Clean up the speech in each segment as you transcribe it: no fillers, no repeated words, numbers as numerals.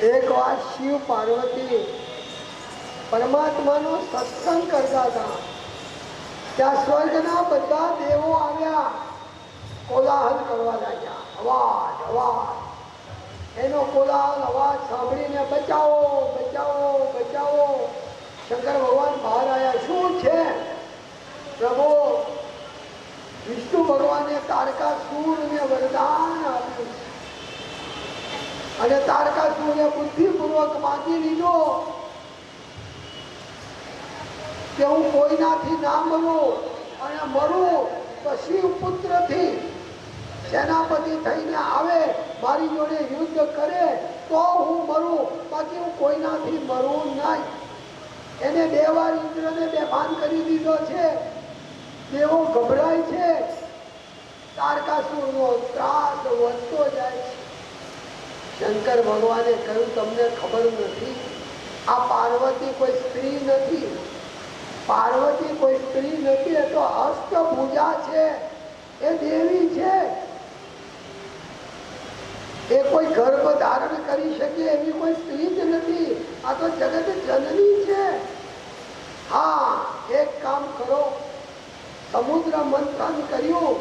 एक बार शिव पार्वती परमात्मा नो सत्संग करता था। त्या स्वर्गना बधा देवो आव्या, कोलाहल करवा लाग्या। अवाज अवाज एनो कोलाहल अवाज सांभळीने बचाओ बचाओ बचाओ। शंकर भगवान बहार आया। शू छे प्रभु? विष्णु भगवाने तारकासुर ने वरदान आप्યું અને તારકાસુરે બુદ્ધિપૂર્વક માંગી લીધો કે હું કોઈનાથી ના મરું અને મરું તો શિવ પુત્રથી સેનાપતિ થઈને આવે, મારી જોડે યુદ્ધ કરે તો હું મરું, બાકી હું કોઈનાથી મરું નહીં. એને બે વાર ઇન્દ્રને બેભાન કરી દીધો છે. દેવો ગભરાય છે. તારકાસુરનો ત્રાસ વધતો જાય છે. શંકર ભગવાને કહ્યું, તમને ખબર નથી, આ પાર્વતી કોઈ સ્ત્રી નથી. પાર્વતી કોઈ સ્ત્રી નથી, એ તો અષ્ટભુજા છે, એ દેવી છે. એ કોઈ ગર્ભ ધારણ કરી શકે એવી કોઈ સ્ત્રી જ નથી. આ તો જગત જનની છે. હા, એક કામ કરો. સમુદ્ર મંથન કર્યું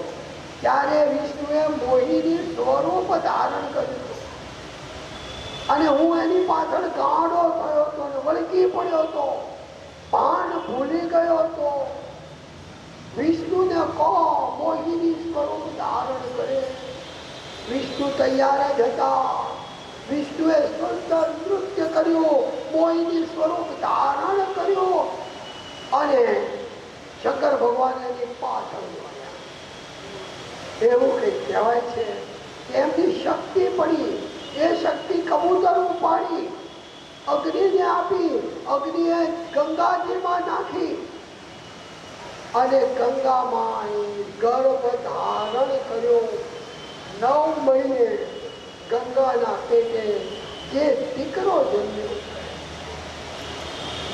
ત્યારે વિષ્ણુએ મોહિની સ્વરૂપ ધારણ કર્યું અને હું એની પાછળ ગાંડો થયો હતો ને વળગી પડ્યો હતો, ભાન ભૂલી ગયો હતો. વિષ્ણુને કહો મોહિની સ્વરૂપ ધારણ કરે. વિષ્ણુ તૈયાર જ હતા. વિષ્ણુએ સુંદર નૃત્ય કર્યું, મોહિની સ્વરૂપ ધારણ કર્યું અને શંકર ભગવાન એની પાછળ જોયા. એવું કઈ કહેવાય છે કે એમની શક્તિ પડી. એ શક્તિ કબૂતર ઉપાડી અગ્નિને આપી. અગ્નિએ ગંગાજીમાં નાખી અને ગંગામાં ગર્ભ ધારણ કર્યો. 9 મહિને ગંગાના પેટે જે દીકરો જન્મ્યો.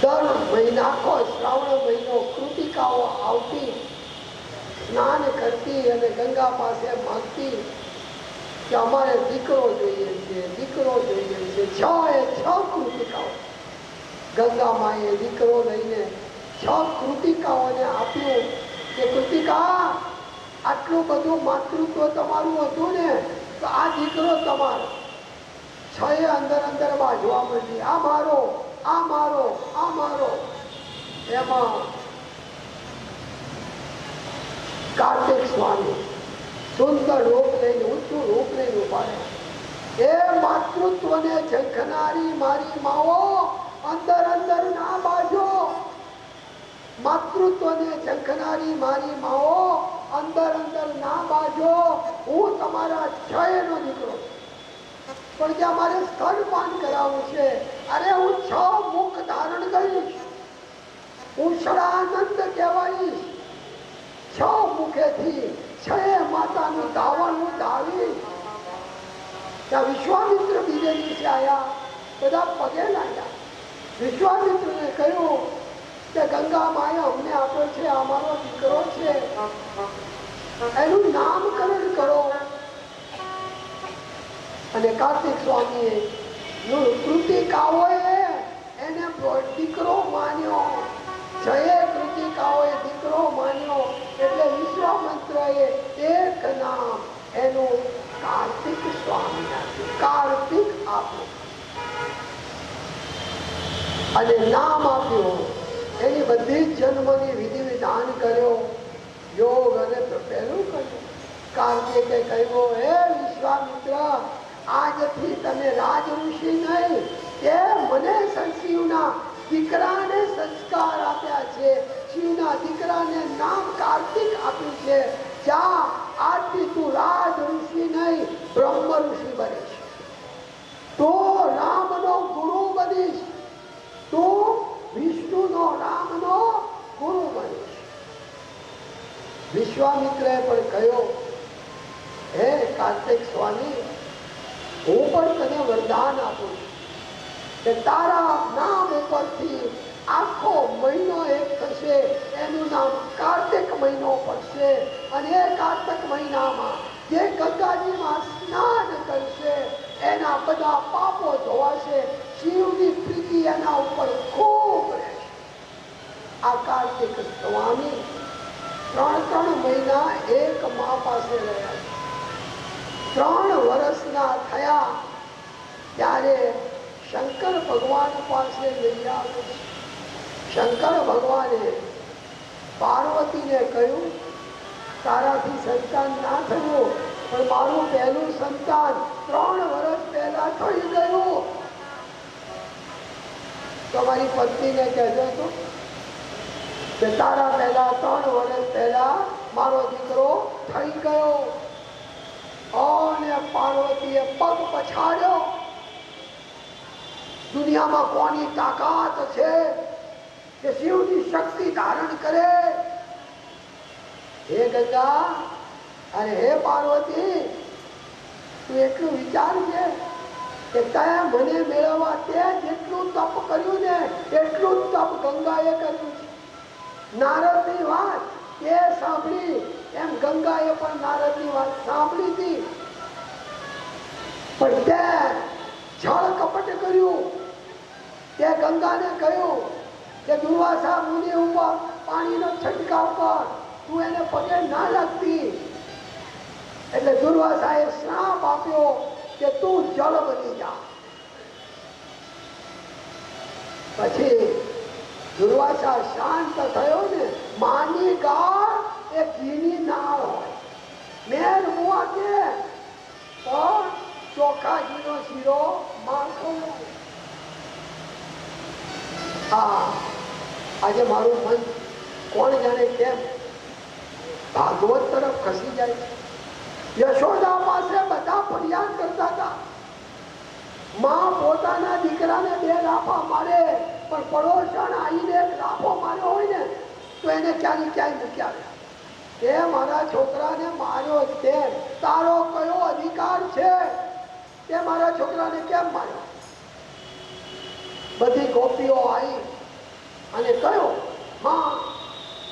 દર મહિના આખો શ્રાવણ મહિનો કૃતિકાઓ આવતી, સ્નાન કરતી અને ગંગા પાસે માંગતી કે અમારે દીકરો જોઈએ છે, દીકરો જોઈએ છે. 6 કૃતિકાઓ ગંગા માએ દીકરો લઈને 6 કૃતિકાઓને આપ્યું કે કૃતિકા, આટલું બધું માતૃત્વ તમારું હતું ને, તો આ દીકરો તમારો. 6 અંદર અંદર બાજવા માંડી, આ મારો, આ મારો, આ મારો. એમાં કાર્તિક સ્વામી સુંદર રૂપ લઈને, ઊંચું રૂપ લઈને ઉભા રહ્યા. એ માતૃત્વને ઝંખનારી મારી માઓ, અંદર અંદર ના બાજો. માતૃત્વને ઝંખનારી મારી માઓ, અંદર અંદર ના બાજો. હું તમારા 6 નો દીકરો, પણ જ્યાં મારે સ્તનપાન કરાવવું છે, અરે હું 6 મુખ ધારણ કરીશ. હું સદાનંદ કહેવાઈશ. 6 મુખેથી 6 માતાનું ધાવણ હું ધાવીશ. ત્યાં વિશ્વામિત્ર બીજે દિવસે આવ્યા, બધા પગે લાગ્યા. વિશ્વામિત્રને કહ્યું કે ગંગા માએ અમને આપ્યો છે, અમારો દીકરો છે, એનું નામકરણ કરો. અને કાર્તિક સ્વામીએ કૃતિકાઓએ એને દીકરો માન્યો. 6 કૃતિકાઓએ દીકરો માન્યો. એટલે વિશ્વામિત્રએ એક નામ એનું કાર્તિક સ્વામી આપ્યું, કાર્તિક આપ્યું અને નામ આપ્યું. એની બધી જ જન્મની વિધિ વિધાન કર્યો, યોગ અને પહેલું કર્યું. કાર્તિકે કહ્યું, હે વિશ્વામિત્ર, આજથી તમે રાજ ઋષિ નહીં, કે મને શિવના દીકરાને સંસ્કાર આપ્યા છે, શિવના દીકરાને નામ કાર્તિક આપ્યું છે. જા, આજથી તું રાજ ઋષિ નહીં, બ્રહ્મ ઋષિ બનીશ. તો રામનો ગુરુ બનીશ. તો વિષ્ણુનો રામનો ગુરુ બનીશ. વિશ્વામિત્રએ પણ કહ્યું, હે કાર્તિક સ્વામી, હું પણ તને વરદાન આપું છું કે તારા નામ ઉપરથી આખો મહિનો એક થશે, એનું નામ કાર્તિક મહિનો પડશે. અને એ કાર્તિક મહિનામાં જે ગંગાજીમાં સ્નાન કરશે એના બધા પાપો ધોવાશે, શિવની પ્રીતિ એના ઉપર ખૂબ રહેશે. આ કાર્તિક સ્વામી 3 મહિના એક મા પાસે રહ્યા. 3 વર્ષના થયા ત્યારે શંકર ભગવાન પાસે લઈ આવે. શંકર ભગવાને પાર્વતીને કહ્યું, તારાથી સંતાન ના થયું, પણ મારું પહેલું સંતાન 3 વર્ષ પહેલા થઈ ગયું. તમારી પત્નીને કહેજો તો કે તારા પહેલા 3 વર્ષ પહેલા મારો દીકરો થઈ ગયો. અને પાર્વતીએ પગ પછાડ્યો. દુનિયામાં કોની તાકાત છે કે શિવની શક્તિ ધારણ કરે? હે ગંગા અને હે પાર્વતી, તું એટલું વિચારજે કે તે મને મેળવવા તે જેટલું તપ કર્યું ને એટલું તપ ગંગાએ કર્યું છે. નારદની વાત તે સાંભળી એમ ગંગાએ પણ નારદની વાત સાંભળી હતી, પણ તે છળ કપટ કર્યું. તે ગંગાને કહ્યું કે દુર્વાસા મુનિ ઉપર પાણીનો છંટકાવ કર, તું એને પગે ના લાગતી. એટલે દુર્વાસાએ શ્રાપ આપ્યો કે તું જળ બની જા. પછી દુર્વાસા શાંત થયો ને. માની ગાળ એ ઘીની નાળ હોય. મેર મુવા કે પણ ચોખા ઘીનો શીરો માખો. આજે મારું મન કોણ જાણે કેમ ભાગવત તરફ ખસી જાય છે. યશોદા પાસે બધા ફરિયાદ કરતા હતા. માં પોતાના દીકરાને 2 લાફા મારે, પણ પડોશણ આવીને 1 લાફો માર્યો હોય ને તો એને ક્યાંય ક્યાંય મૂકી આવે. એ મારા છોકરાને માર્યો છે, તારો કયો અધિકાર છે તે મારા છોકરાને કેમ માર્યો? બધી ગોપીઓ આવી અને કહ્યું, માં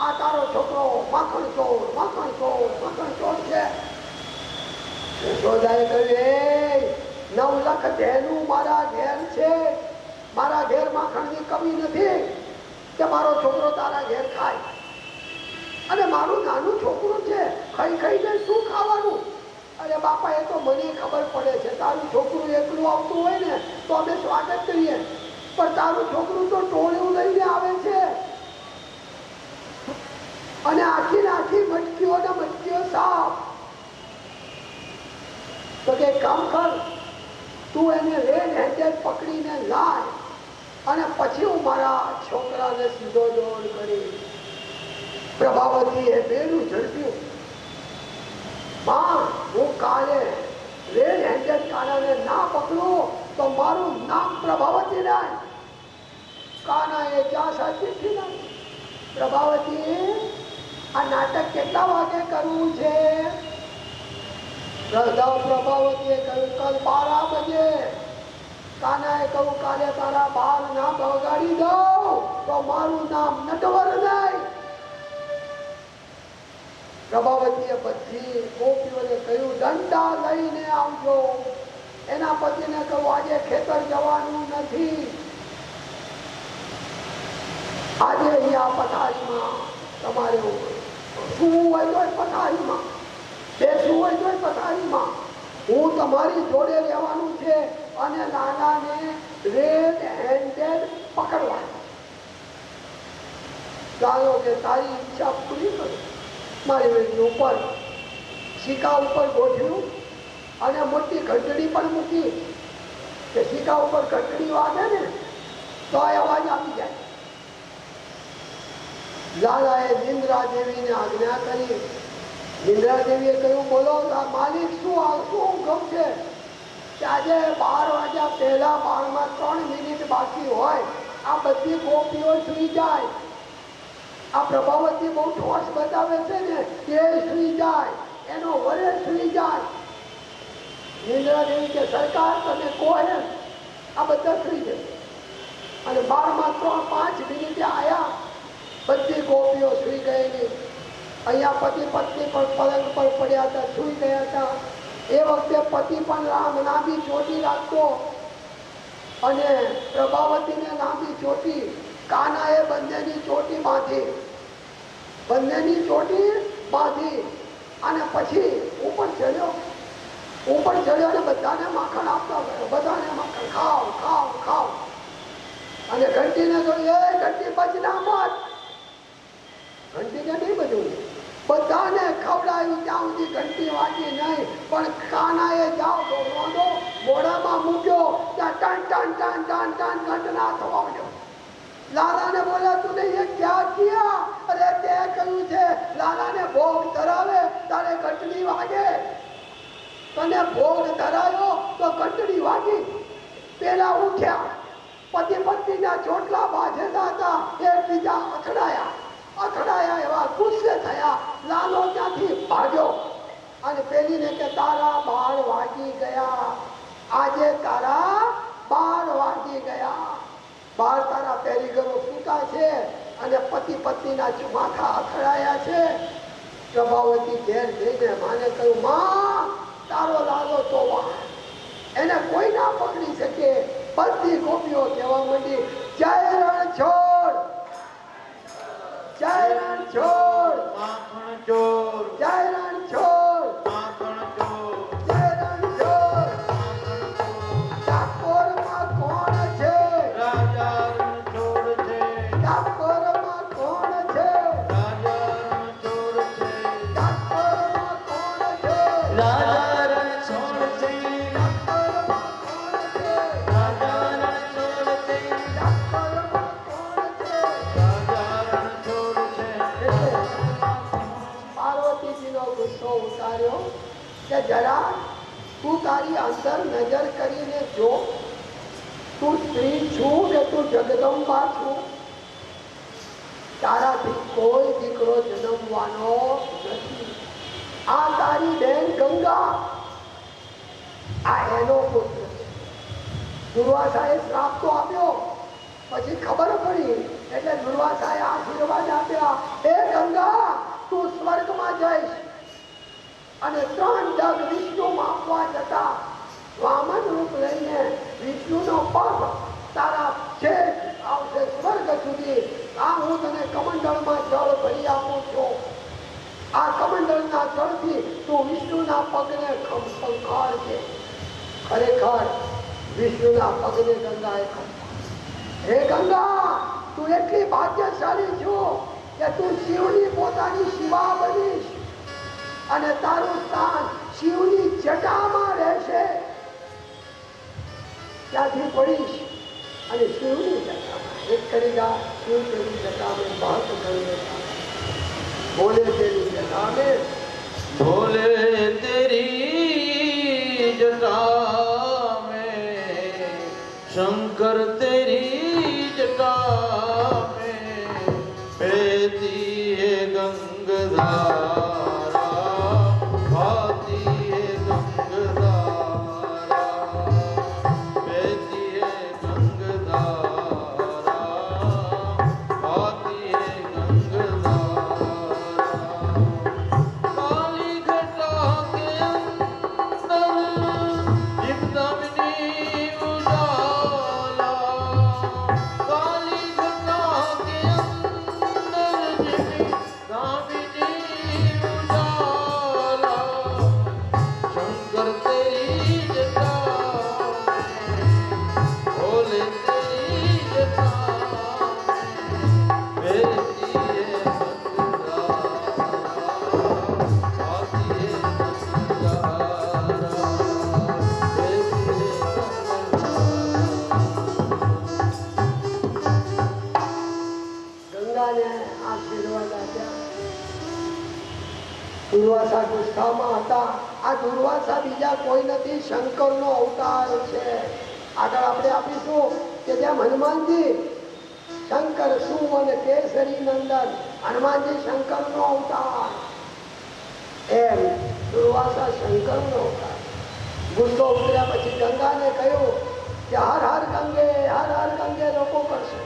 આ તારો છોકરો માખણ ચોર છે. યશોદાએ કહ્યું, 9 લાખ ધેનું મારા ઘેર છે, મારા ઘેર માખણની કમી નથી કે મારો છોકરો તારા ઘેર ખાય. અને મારું નાનું છોકરું છે, ખાઈને શું ખાવાનું? અરે બાપા, એ તો મને ખબર પડે છે, તારું છોકરું એકલું આવતું હોય ને તો અમે સ્વાગત કરીએ, પણ તારું છોકરું તો ટોળું લઈને આવે છે અને આખી મટકીઓ સાફ. તો કે કામ કર, તું એને રેડ હેન્ડેડ પકડીને લાય અને પછી હું મારા છોકરાને સીધો દોડ કરી. પ્રભાવતીએ બેનું ઝડપ્યું. માં, હું કાલે રેડ હેન્ડેડ કાનાને ના પકડું તો મારું નામ પ્રભાવતી નહીં. કાનાએ જ્યાં સાચી નાખી. પ્રભાવતી, આ નાટક કેટલા વાગે કરવું છે? પ્રભાવતીએ કહ્યું, કલ 12 બજે. કાનાએ કહ્યું, કાલે તારા 12 ના બગાડી દઉં તો મારું નામ નટવર નહીં. પ્રભાવતીએ બધી ગોપીઓને કહ્યું, દંડા લઈને આવજો. એના પતિને કહ્યું, આજે ખેતર જવાનું નથી, આજે અહીંયા પથારીમાં તમારે સૂવું હોય તો પથારીમાં, બેસવું હોય તો પથારીમાં. હું તમારી જોડે રહેવાનું છે અને નાનાને રેડ હેન્ડેડ પકડવાનું. ચાલો કે તારી ઈચ્છા પૂરી કરું. મારી વેડી ઉપર સિક્કા ઉપર ગોઠવ્યું અને મોટી ઘંટડી પણ મૂકી કે સિક્કા ઉપર ઘંટડી વાગે ને તો અવાજ આવી જાય. લાલાએ નિંદ્રા દેવીને આજ્ઞા કરી. નિંદ્રા દેવીએ કહ્યું, બોલો માલિક, શું હુકમ છે કે આજે 12 વાગ્યા પહેલા 12 માં 3 મિનિટ બાકી હોય, આ બધી ગોપીઓ સુઈ જાય આ પ્રભાવતી બહુ ઠોસ બતાવે છે ને, એ સુઈ જાય, એનો વરે સુઈ જાય. નિંદ્રા દેવી કે સરકાર તમે કહો એમ આ બધા સુઈ જશે. અને 12 3 5 મિનિટે આયા, બધી ગોપીઓ સુઈ ગયેલી. અહીંયા પતિ પત્ની પણ પલંગ પર પડ્યા હતા, સુઈ ગયા હતા. એ વખતે પતિ પણ લાંબી ચોટી રાખતો અને પ્રભાવતીને લાંબી ચોટી. કાનાએ બંનેની ચોટી બાંધી, બંનેની ચોટી બાંધી અને પછી ઉપર ચડ્યો અને બધાને માખણ આપતા ગયો. બધાને માખણ ખાઓ ખાઓ ખાઓ. અને ઘંટીને કહ્યું, એ ઘંટી બચના મત. ઘંટીને નહીં બધું, બધાને ખવડાવ્યું ત્યાં સુધી ઘંટી વાગી નહીં. પણ કાનાએ જાઓ તો રોંદો મોઢામાં મૂક્યો, ત્યાં ટન ટન ટન ટન ટન ઘંટના થવા માંડ્યો. લાલાને બોલ્યા, તું એ ક્યાં કિયા? અરે તે કહ્યું છે લાલાને ભોગ ધરાવે તારે ઘંટડી વાગે. તને ભોગ ધરાયો તો ઘંટડી વાગી. પેલા ઉઠ્યા, પતિ પત્નીના ચોટલા બાંધેલા હતા, એકબીજા અથડાયા એવા ગુસ્સે થયા. લાલો ત્યાંથી ભાગ્યો અને પેલીને કે તારા 12 વાગી ગયા, આજે તારા 12 વાગી ગયા. 12 તારા પેરીગરો સૂતા છે અને પતિ પત્નીના માથા અથડાયા છે. પ્રભાવતી ઘેર જઈને માને કહ્યું, માં તારો લાલો તો એને કોઈ ના પકડી શકે. બધી ગોપીઓ કહેવા માંડી, જય રણછોડ, જય રણછોડ, માખણ ચોર, જય રણછોડ, માખણ ચોર, જય રણછોડ. ડાકોરમાં કોણ છે? રાજા રણછોડ છે, ડાકોરમાં કોણ છે? રાજા રણછોડ છે, ડાકોરમાં કોણ છે? રાજા રણછોડ છે, ડાકોરમાં કોણ છે? રાજા રણછોડ છે, ડાકોરમાં કોણ છે? રાજા રણછોડ છે. પાર્વતીજીનો ગુસ્સો ઉતાર્યો કે જરા તું તારી અંદર નજર કરીને જો, તું સ્ત્રી છું કે તું જગદંબા છું? તારાથી કોઈ દીકરો જન્મવાનો નથી. આ તારી બેન ગંગા, આ એનો પુત્ર છે. દુર્વાસાએ શ્રાપ તો આપ્યો, પછી ખબર પડી એટલે દુર્વાસાએ આશીર્વાદ આપ્યા, હે ગંગા તું સ્વર્ગમાં જઈશ અને 3 જગ વિષ્ણુ માપવા જતા વામન રૂપ લઈને વિષ્ણુનો પગ તારા છેક આવશે સ્વર્ગ સુધી. આ હું તને કમંડળમાં જળ ભરી આપું છું. આ કમંડળના જળથી તું વિષ્ણુના પગને ખંખાળજે. ખરેખર વિષ્ણુના પગને ગંગાએ ખંખાળ્યા. હે ગંગા, તું એટલી ભાગ્યશાળી છું કે તું શિવની પોતાની શિવા બનીશ અને તારું સ્થાન શિવની જટામાં રહેશે. ત્યાંથી પડીશ અને શિવની જટામાં એક કરેગા. શિવ તેરી જટા में बात करेगा, बोले तेरी जटा में, भोले तेरी जटा में, शंकर तेरी जटा में, बहती है गंगधारा, भाती है गंगधारा, बहती है गंगधारा, भाती है गंगधारा। काली घटा के अंदर जिमदमनी उजाला, काली घटा के अंदर जिमदमनी उजाला, शंकर तेरी जटा में, भोले तेरी जटा में, बहती है ગંગાને આશીર્વાદ આપ્યા. દુર્વાસા ગુસ્સામાં હતા. આ દુર્વાસા બીજા કોઈ નથી, શંકરનો અવતાર છે. આગળ આપણે આપીશું કે જેમ હનુમાનજી શંકર સુવન કેસરી નંદન હનુમાનજી શંકરનો અવતાર, એમ દુર્વાસા શંકરનો અવતાર. ગુસ્સો ઉતર્યા પછી ગંગાને કહ્યું કે હર હર ગંગે લોકો કરશે.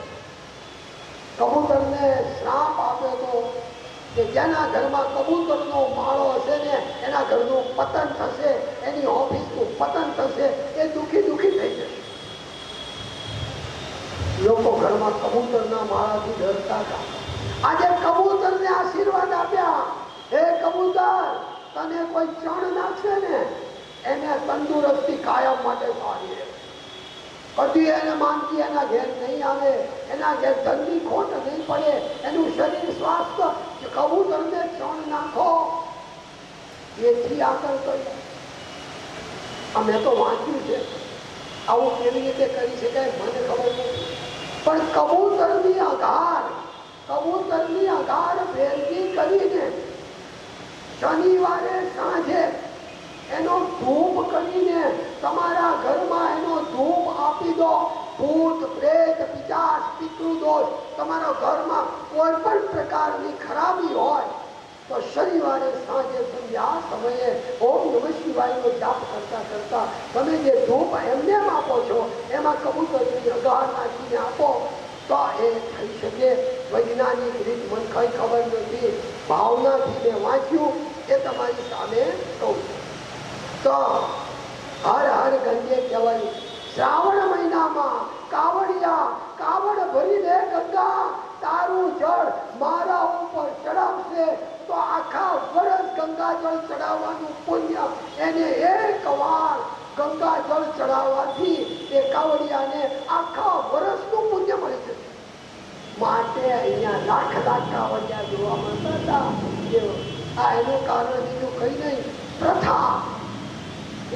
કબૂતરને શ્રાપ આપ્યો તો કે જેના ઘરમાં કબૂતરનો માળો હશે ને એના ઘરનું પતન થશે, એની ઓફિસનું પતન થશે, એ દુઃખી થઈ જશે. લોકો ઘરમાં કબૂતરના માળાથી ડરતા હતા. આજે કબૂતરને આશીર્વાદ આપ્યા, હે કબૂતર, તને કોઈ ચણ નાખશે ને એને તંદુરસ્તી કાયમ માટે સારી રહે. કદી એને માનતી એના ઘેર નહીં આવે, એના ઘેર ધનની ખોટ નહીં પડે, એનું શરીર સ્વાસ્થ્ય. કબૂતરને ચણ નાખો, એથી આગળ કહ્યું. અમે તો વાંચ્યું છે, આવું કેવી રીતે કરી શકાય મને ખબર નથી, પણ કબૂતરની અઘાર ભેરવી કરીને શનિવારે સાંજે એનો ધૂપ કરીને તમારા ઘરમાં એનો ધૂપ આપી દો. ભૂત પ્રેત પિશાચ પિતૃદોષ તમારા ઘરમાં કોઈ પણ પ્રકારની ખરાબી હોય તો શનિવારે સાંજે સંધ્યા સમયે ઓમ નમઃ શિવાયનો જાપ કરતા કરતા તમે જે ધૂપ એમને આપો છો એમાં કબૂતરની અગાર નાખીને આપો તો એ થઈ શકે. વૈજ્ઞાનિક રીત મને કઈ ખબર નથી, ભાવનાથી મેં વાંચ્યું એ તમારી સામે કહું છું. તો હર હર ગંગે કહેવાય. શ્રાવણ મહિનામાં કાવડિયા કાવડ ભરી દે ગંગા, તારું જળ મારા ઉપર ચડાવશે તો આખા વર્ષ ગંગાજળ ચડાવવાનું પુણ્ય એને એક વાર ગંગાજળ ચડાવવાથી એ કાવડિયાને આખા વર્ષનું પુણ્ય મળી જશે. માટે અહીંયા લાખ કાવડિયા જોવા મળતા હતા. આ એનું કારણ બીજું કઈ નહીં, પ્રથા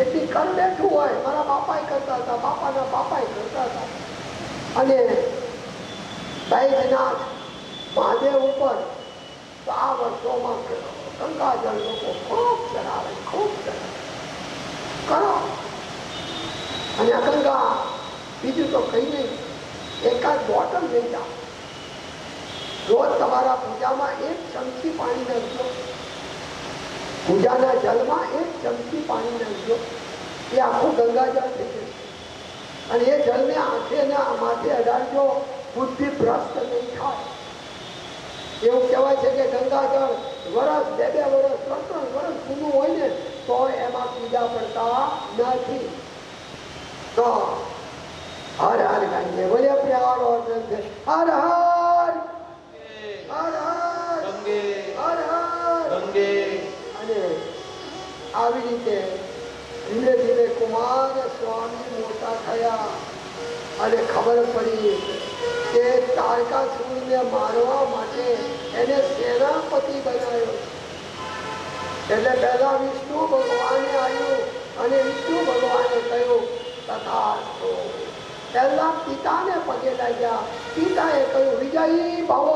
એટલી કર બેઠું હોય. મારા બાપાએ કરતા હતા, બાપાના બાપાએ કરતા હતા. અને બૈજનાથ મહાદેવ ઉપર તો આ વર્ષોમાં ગંગાજળ લોકો ખૂબ ચડાવે કરો. અને આ ગંગા બીજું તો કઈ નહીં, એકાદ બોટલ લઈ જાઓ. રોજ તમારા પૂજામાં એક ચમચી પાણી નાખજો, પૂજાના જળમાં એક ચમચી પાણી નાખજો, એ આખું ગંગાજળ થઈ જશે. અને એ જળને આંખે ને માથે અડાડજો, બુદ્ધિ ભ્રષ્ટ નહીં થાય. એવું કહેવાય છે કે ગંગાજળ વર્ષ બે વર્ષ 3 વર્ષ જૂનું હોય ને તો એમાં પૂજા પડતા નથી. તો હર હર ગંગે બોલે પ્યારો હર હર હર હર ગંગે હર હર. ગંગે. અને આવી રીતે ધીમે ધીમે કુમાર સ્વામી મોટા થયા અને ખબર પડી કે તારકાસુરને મારવા માટે એને સેનાપતિ બનાવ્યો. એટલે પહેલા વિષ્ણુ ભગવાને આવ્યું અને વિષ્ણુ ભગવાને કહ્યું તથાસ્તુ. પહેલા પિતાને પગે લાગ્યા. પિતાએ કહ્યું વિજયી ભવ.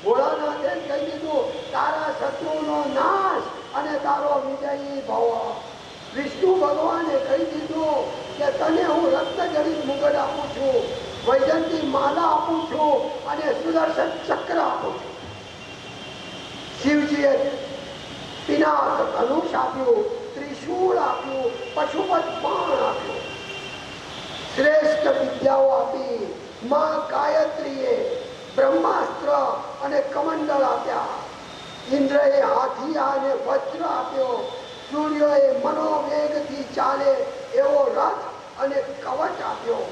ભોળાનાથે કહી દીધું તારા શત્રુનો નાશ અને તારો વિજયી ભવ. વિષ્ણુ ભગવાને કહી દીધું કે તને હું રત્નજડિત મુગટ આપું છું, વૈજંતી માલા આપું છું અને સુદર્શન ચક્ર આપું છું. શિવજીએ પિનાક ધનુષ આપ્યું, ત્રિશૂળ આપ્યું, પશુપત બાણ આપ્યું, શ્રેષ્ઠ વિદ્યાઓ આપી. માં ગાયત્રીએ બ્રહ્માસ્ત્ર અને કમંડળ આપ્યા. ઇન્દ્રએ હાથિયા અને વજ્ર આપ્યો. સૂર્યએ મનોવેગથી ચાલે એવો રથ અને કવચ આપ્યો.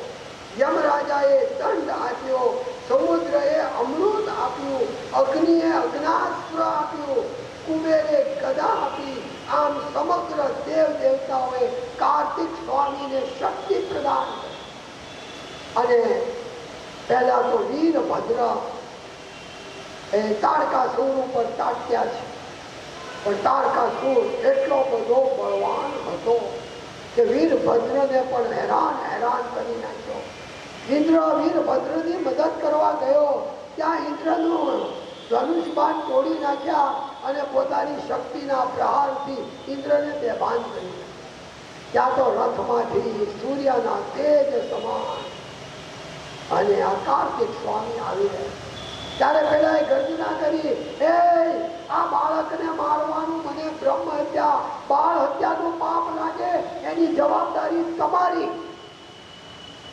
યમરાજાએ દંડ આપ્યો. સમુદ્રએ અમૃત આપ્યું. અગ્નિએ અગ્નાસ્ત્ર આપ્યું. કુબેરે ગદા આપી. આમ સમગ્ર દેવ દેવતાઓએ કાર્તિક સ્વામીને શક્તિ પ્રદાન કરી. અને પહેલા તો વીરભદ્ર એ તારકાસુર ઉપર તાટ્યા છે, પણ તારકાસુર એટલો બધો બળવાન હતો કે વીરભદ્રને પણ હેરાન કરી નાખ્યો. ઇન્દ્ર વીરભદ્રની મદદ કરવા ગયો, ત્યાં ઇન્દ્રનું ધનુષ બાણ તોડી નાખ્યા અને પોતાની શક્તિના પ્રહારથી ઇન્દ્રને બેભાન કરી નાખ્યા. ત્યાં તો રથમાંથી સૂર્યના તેજ સમાન અને આ કાર્તિક સ્વામી આવી રહ્યા. ત્યારે પેલા ગર્જના કરી, એ આ બાળકને મારવાનું મને બ્રહ્મ હત્યા, બાળ હત્યાનું પાપ લાગે, એની જવાબદારી તમારી.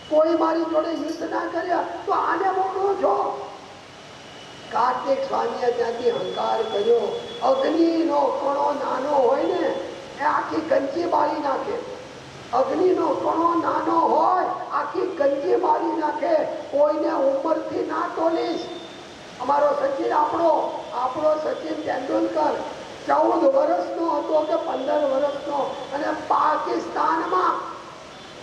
કોઈ મારી જોડે યુદ્ધ ના કર્યા તો આને મોકલો છો. કાર્તિક સ્વામીએ ત્યાંથી અહંકાર કર્યો. અગ્નિનો કણો નાનો હોય ને એ આખી ગંજી બાળી નાખે. અગ્નિનો કણો નાનો હોય આખી ગંજી બાળી નાખે. કોઈને ઉંમરથી ના તોલીશ. અમારો સચિન આપણો સચિન તેંડુલકર 14 વર્ષનો હતો કે 15 વર્ષનો, અને પાકિસ્તાનમાં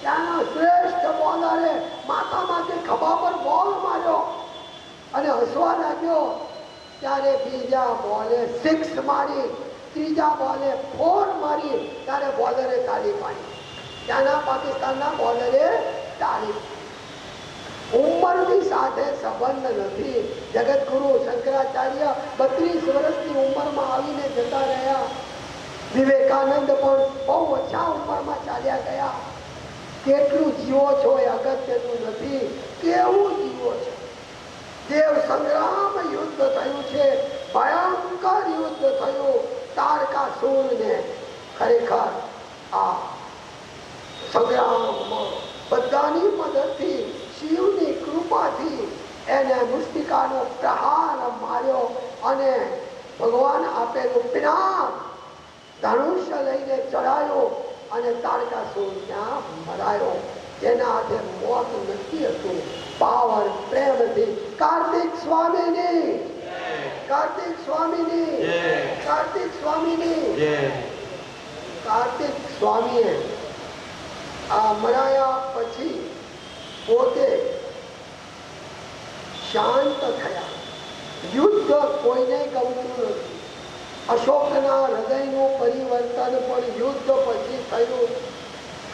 ત્યાંના શ્રેષ્ઠ બોલરે માથામાંથી ખભા પર બોલ માર્યો અને હસવા લાગ્યો. ત્યારે બીજા બોલે 6 મારી, ત્રીજા બોલે 4 મારી. ત્યારે બોલરે તાળી પાડી. ત્યાંના પાકિસ્તાનના બોલરે તાળી. ઉંમરની સાથે સંબંધ નથી. જગતગુરુ શંકરાચાર્ય 32 વર્ષની ઉંમરમાં આવીને જતા રહ્યા. વિવેકાનંદ પણ બહુ ઓછા ઉંમરમાં ચાલ્યા ગયા. કેટલું જીવો છો એ અગત્યનું નથી, કેવું જીવો છો. દેવ સંગ્રામ યુદ્ધ થયું છે, ભયંકર યુદ્ધ થયું. તારકાસુરને ખરેખર આ સંગ્રામમાં બધાની મદદથી, શિવની કૃપાથી એને મુસ્તિકાનો પ્રહાર માર્યો અને ભગવાન આપેલું પિનાક ધનુષ્ય લઈને ચડાયો અને તારકાસુર ત્યાં મરાયો. જેના હાથે મોત નથી હતું. પાવર પ્રેમથી કાર્તિક સ્વામીની, કાર્તિક સ્વામીની, કાર્તિક સ્વામીની. કાર્તિક સ્વામીએ આ મરાયા પછી પોતે શાંત થયા. યુદ્ધ કોઈને ગમતું નથી. અશોકના હૃદયનું પરિવર્તન પણ યુદ્ધ પછી થયું.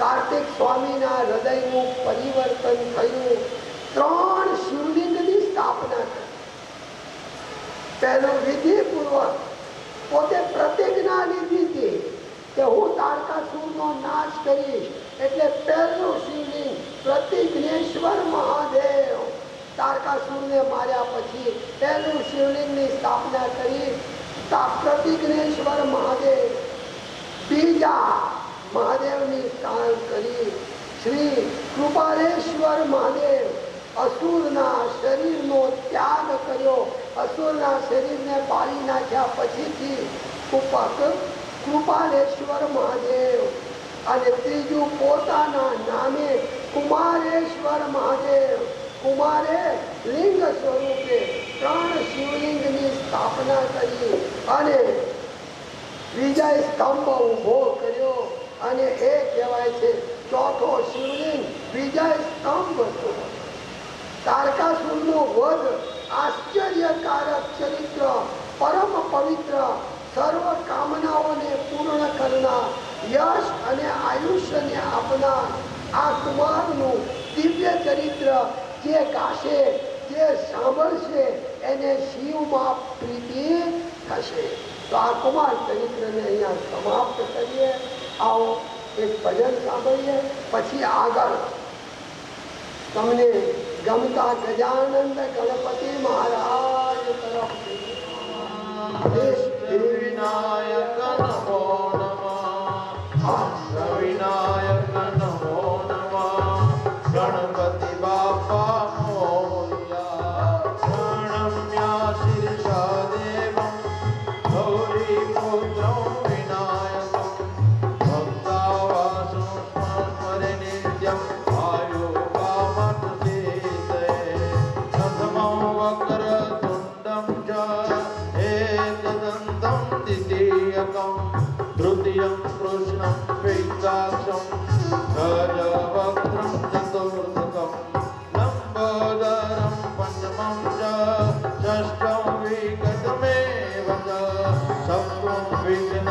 કાર્તિક સ્વામીના હૃદયનું પરિવર્તન થયું. 3 શિવલિંગની સ્થાપના કરી. પહેલું વિધિપૂર્વક પોતે પ્રતિજ્ઞા લીધી હતી કે હું તારકાસુરનો નાશ કરીશ. એટલે પહેલું શિવલિંગ પ્રતિજ્ઞેશ્વર મહાદેવ. તારકાસુરને માર્યા પછી પહેલું શિવલિંગની સ્થાપના કરી, પ્રતિજ્ઞેશ્વર મહાદેવ. બીજા મહાદેવની સ્થાન કરી શ્રી કૃપાલેશ્વર મહાદેવ. અસુરના શરીરનો ત્યાગ કર્યો. અસુરના શરીરને બાળી નાખ્યા પછીથી કૃપાલેશ્વર મહાદેવ. અને ત્રીજું પોતાના નામે કુમારેશ્વર મહાદેવ. કુમારે લિંગ સ્વરૂપે 3 શિવલિંગની સ્થાપના કરી અને વિજય સ્તંભ ઉભો કર્યો. અને એ કહેવાય છે ચોથો શિવલિંગ વિજય સ્તંભ હતો. તારકાસુરનો વધ આશ્ચર્યકારક ચરિત્ર, પરમ પવિત્ર, સર્વ કામનાઓને પૂર્ણ કરનાર, યશ અને આયુષ્યને આપનાર આ કુમારનું દિવ્ય ચરિત્ર જે ગાશે, જે સાંભળશે એને શિવમાં પ્રીતિ થશે. તો આ કુમાર ચરિત્રને અહીંયા સમાપ્ત કરીએ. આવો એક ભજન સાંભળીએ, પછી આગળ તમને ગમતા ગજાનંદ ગણપતિ મહારાજ તરફ વિનાયક નમો નમઃ. વિનાયક નમો નમઃ. ગણપતિ બાપા મોર્યા. પ્રણમ્યા શિરસા દેવં ગૌરી પુત્રં વિનાયકં. ભક્તાવાસો સ્મરે નિત્યં આયુ કામનુસીતયે. પ્રથમં વક્રતુંડં ચ एकदन्तं द्वितीयकं तृतीयं कृष्णं विकासं गजवक्त्रं चतुर्थकं लम्बोदरं पञ्चमं च षष्ठं विकटमेव च सप्तमं विघ्न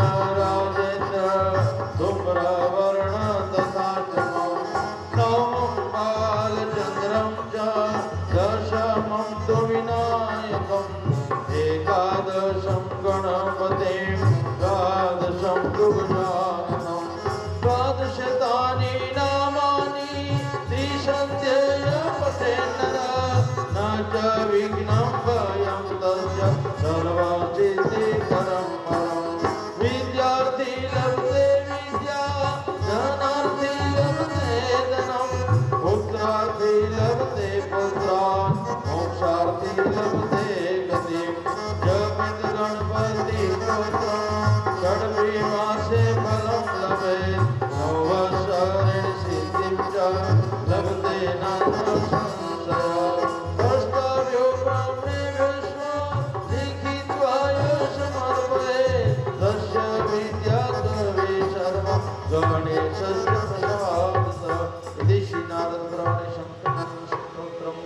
षड्विमासे फलं लभेत् नवशरण सिद्धिं च लभते नात्र संशयः द्रष्टव्यो ब्रह्मे विश्वं लिखित्वा यशमर्पयेत् तस्य विद्याद्रवे सर्वं गणेशस्य प्रसादतः इति श्रीनारदपुराणे शङ्करस्तोत्रम्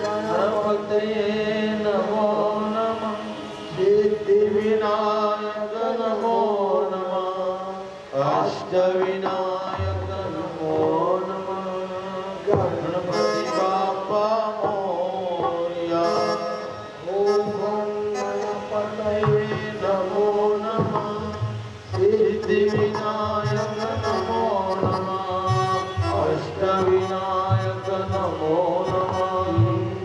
गणपतये नमो नमः सिद्धिविनायक नमो नमः अष्टविनायक नमो नमः गणपति बाप्पा मोरया ॐ गणपतये नमो नमः सिद्धिविनायक नमो नमः अष्टविनायक नमो नमः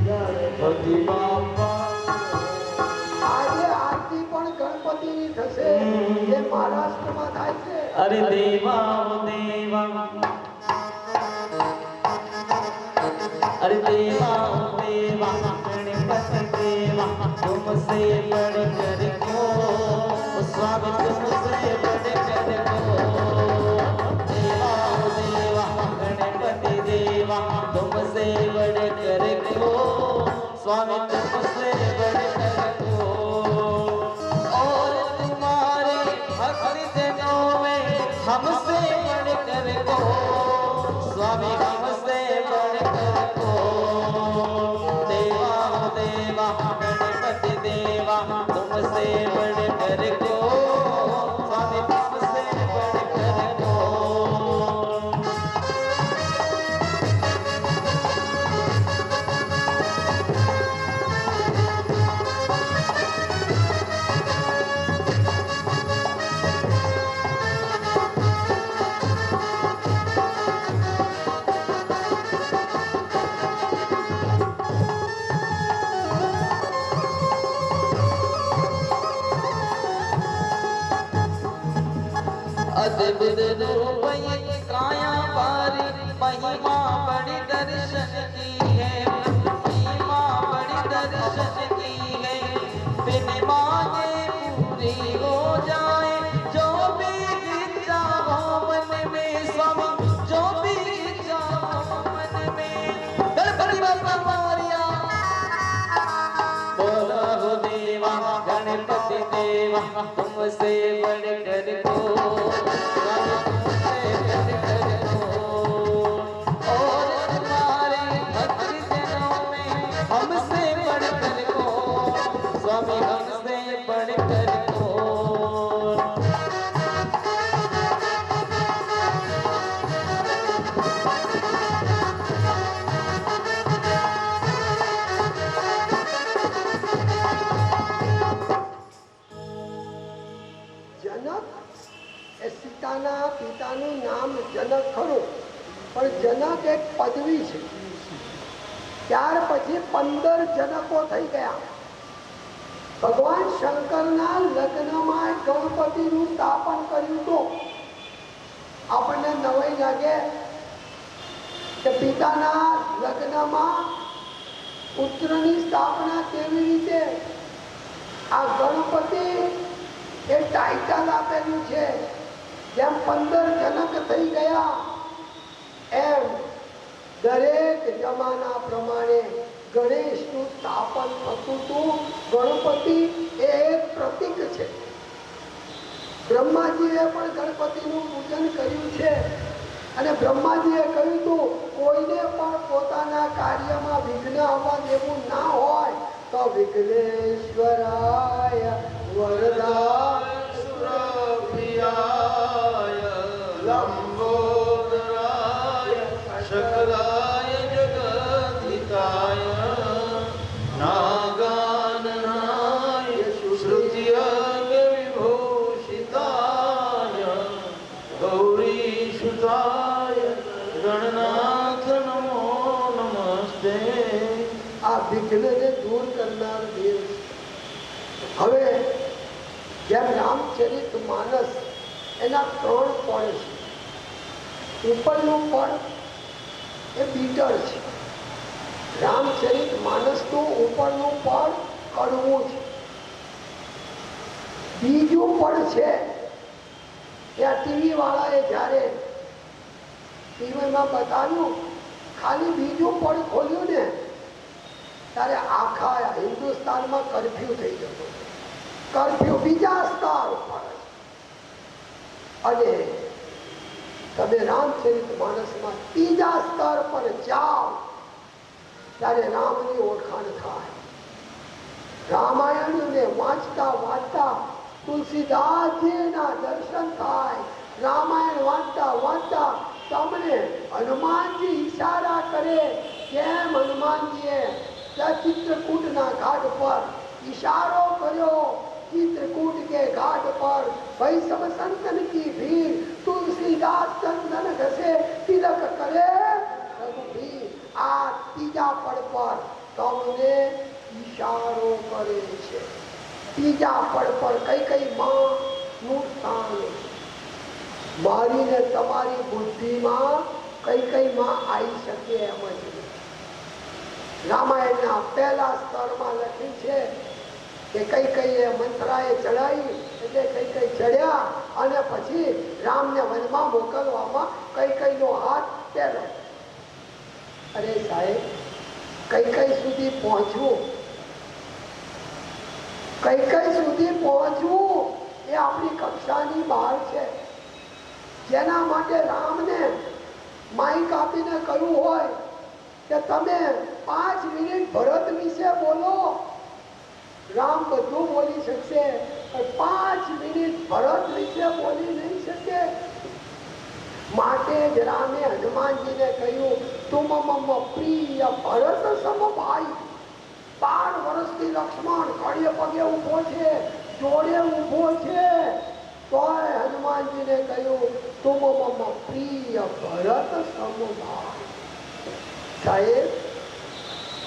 गणपति बाप्पा આજે આરતી પણ ગણપતિની થશે જે મહારાષ્ટ્રમાં થાય છે. अरे देवा ओ देवा, अरे देवा ओ देवा, गणपति देवा, तुमसे बढ़कर को स्वामी तुमसे बढ़कर को. देवा ओ देवा, गणपति देवा, तुमसे बढ़कर को स्वामी तुमसे बढ़कर को. और तुम्हारे भक्त जनों में हमसे बढ़कर को स्वामी हमसे बढ़कर को. देवा ओ देवा, गणपति देवा, तुमसे बढ़कर को स्वामी तुमसे बढ़कर को. अद्भुत रूप ये काया पारी, महिमा बड़ी दर्शन की है, महिमा बड़ी दर्शन की है. बिन मांगे पूरी हो जाए जो भी इच्छा हो मन में स्वामी, जो भी इच्छा हो मन में. गणपति बाप्पा मोरया. बोलो हो देवा, गणपति देवा, तुमसे बढ़कर को हमसे बढ़कर को स्वामी हमसे बढ़कर को. જનક એ સીતાના પિતાનું નામ જનક ખરું, પણ જનક એક પદવી છે. ત્યાર પછી 15 જનકો થઈ ગયા. ભગવાન શંકરના લગ્નમાં ગણપતિનું સ્થાપન કર્યું તો આપણને નવાઈ લાગે કે પિતાના લગ્નમાં પુત્રની સ્થાપના કેવી રીતે. આ ગણપતિ એ ટાઇટલ આપેલું છે. જેમ 15 જનક થઈ ગયા એમ દરેક જમાના પ્રમાણે ગણેશનું સ્થાપન થતું હતું. ગણપતિ એ એક પ્રતીક છે. બ્રહ્માજીએ પણ ગણપતિનું પૂજન કર્યું છે અને બ્રહ્માજીએ કહ્યું હતું કોઈને પણ પોતાના કાર્યમાં વિઘ્ન આવવા દેવું ના હોય તો વિઘ્નેશ્વરાય વરદાય सुरप्रियाय लंबोदराय शकलाय जगद्धिताय नागाननाय श्रुत्यंग विभूषिताय गौरीसुताय गणनाथ नमो नमस्ते. આ વિઘ્નને દૂર કરનાર દેવ છે. હવે જેમ રામચરિત માનસ એના 3 પળ છે. ઉપરનું પળ એ બીટર છે. રામચરિત માનસનું ઉપરનું પળ કડવું છે. બીજું પણ છે. ત્યાં ટીવી વાળાએ જ્યારે ટીવીમાં બતાવ્યું, ખાલી બીજું પણ ખોલ્યું ને ત્યારે આખા હિન્દુસ્તાનમાં કર્ફ્યુ થઈ જતો. કર્ફ્યુ બીજા સ્તર ઉપર. અને તમે રામચરિત માનસમાં ત્રીજા સ્તર પર જાઓ ત્યારે રામની ઓળખાણ થાય. રામાયણને વાંચતા વાંચતા તુલસીદાસજીના દર્શન થાય. રામાયણ વાંચતા વાંચતા તમને હનુમાનજી ઈશારા કરે. કેમ હનુમાનજીએ ચિત્રકૂટના ઘાટ પર ઈશારો કર્યો. चित्रकूट के घाट पर वैष्णव संतन की भीड़, तुलसीदास चंदन घसे तिलक करे रघुवीर. आ तीजा पद पर તમને ઈશારો કરે છે. ત્રીજા પદ પર કઈ કઈ માં નું સ્થાન. મારી ને તમારી બુદ્ધિમાં કઈ કઈ માં આવી શકે એમ જ. રામાયણના પહેલા સ્તરમાં લખ્યું છે કે કઈ કઈ મંત્રાએ ચડાવી એટલે કઈ કઈ ચડ્યા અને પછી રામને વનમાં મોકલવામાં કઈ કઈ નો હાથ પહેલો. અરે સાહેબ, કઈ કઈ સુધી પહોંચવું, કઈ કઈ સુધી પહોંચવું એ આપણી કક્ષાની બહાર છે. જેના માટે રામને માઇક આપીને કહ્યું હોય કે તમે 5 મિનિટ ભરત વિશે બોલો, રામ બધું બોલી શકશે પણ 5 મિનિટ ભરત વિશે બોલી નહીં શકે. માટે જ રામે હનુમાનજીને કહ્યું, તુમ મમ પ્રિય ભરત સમ ભાઈ. 12 વર્ષથી લક્ષ્મણ ઘડીએ પગે ઊભો છે, જોડે ઊભો છે, તોય હનુમાનજીને કહ્યું, તુમ મમ પ્રિય ભરત સમ ભાઈ. સાહેબ,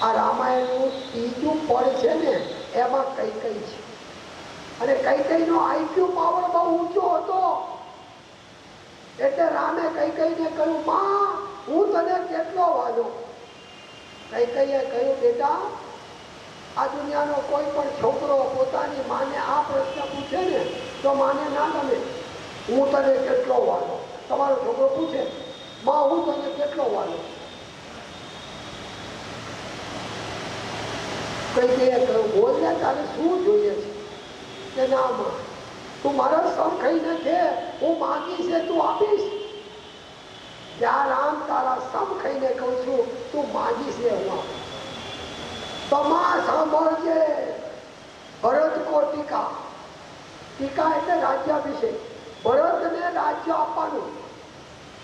આ રામાયણનું ત્રીજું પદ છે ને એમાં કઈ કઈ છે. અને કઈ કઈ નો આઈક્યુ પાવર બહુ ઊંચો હતો. એટલે રામે કઈ કઈને કહ્યું, માં હું તને કેટલો વાલો. કઈ કઈએ કહ્યું, બેટા આ દુનિયાનો કોઈ પણ છોકરો પોતાની માને આ પ્રશ્ન પૂછે ને તો માને ના ગમે. હું તને કેટલો વાલો. તમારો છોકરો પૂછે, માં હું તને કેટલો વાલો. કઈ કઈએ કહ્યું, બોલ ને તારે શું જોઈએ છે. કે ના માં, તું મારા સમ ખાઈને કે હું માંગીશ એ તું આપીશ. ત્યાં રામ, તારા સમ ખાઈને કહું છું, તું માંગીશ એ હું આપીશ. તો માં સાંભળજે, ભરત કો ટીકા. ટીકા એટલે રાજ્યાભિષેક. ભરતને રાજ્ય આપવાનું.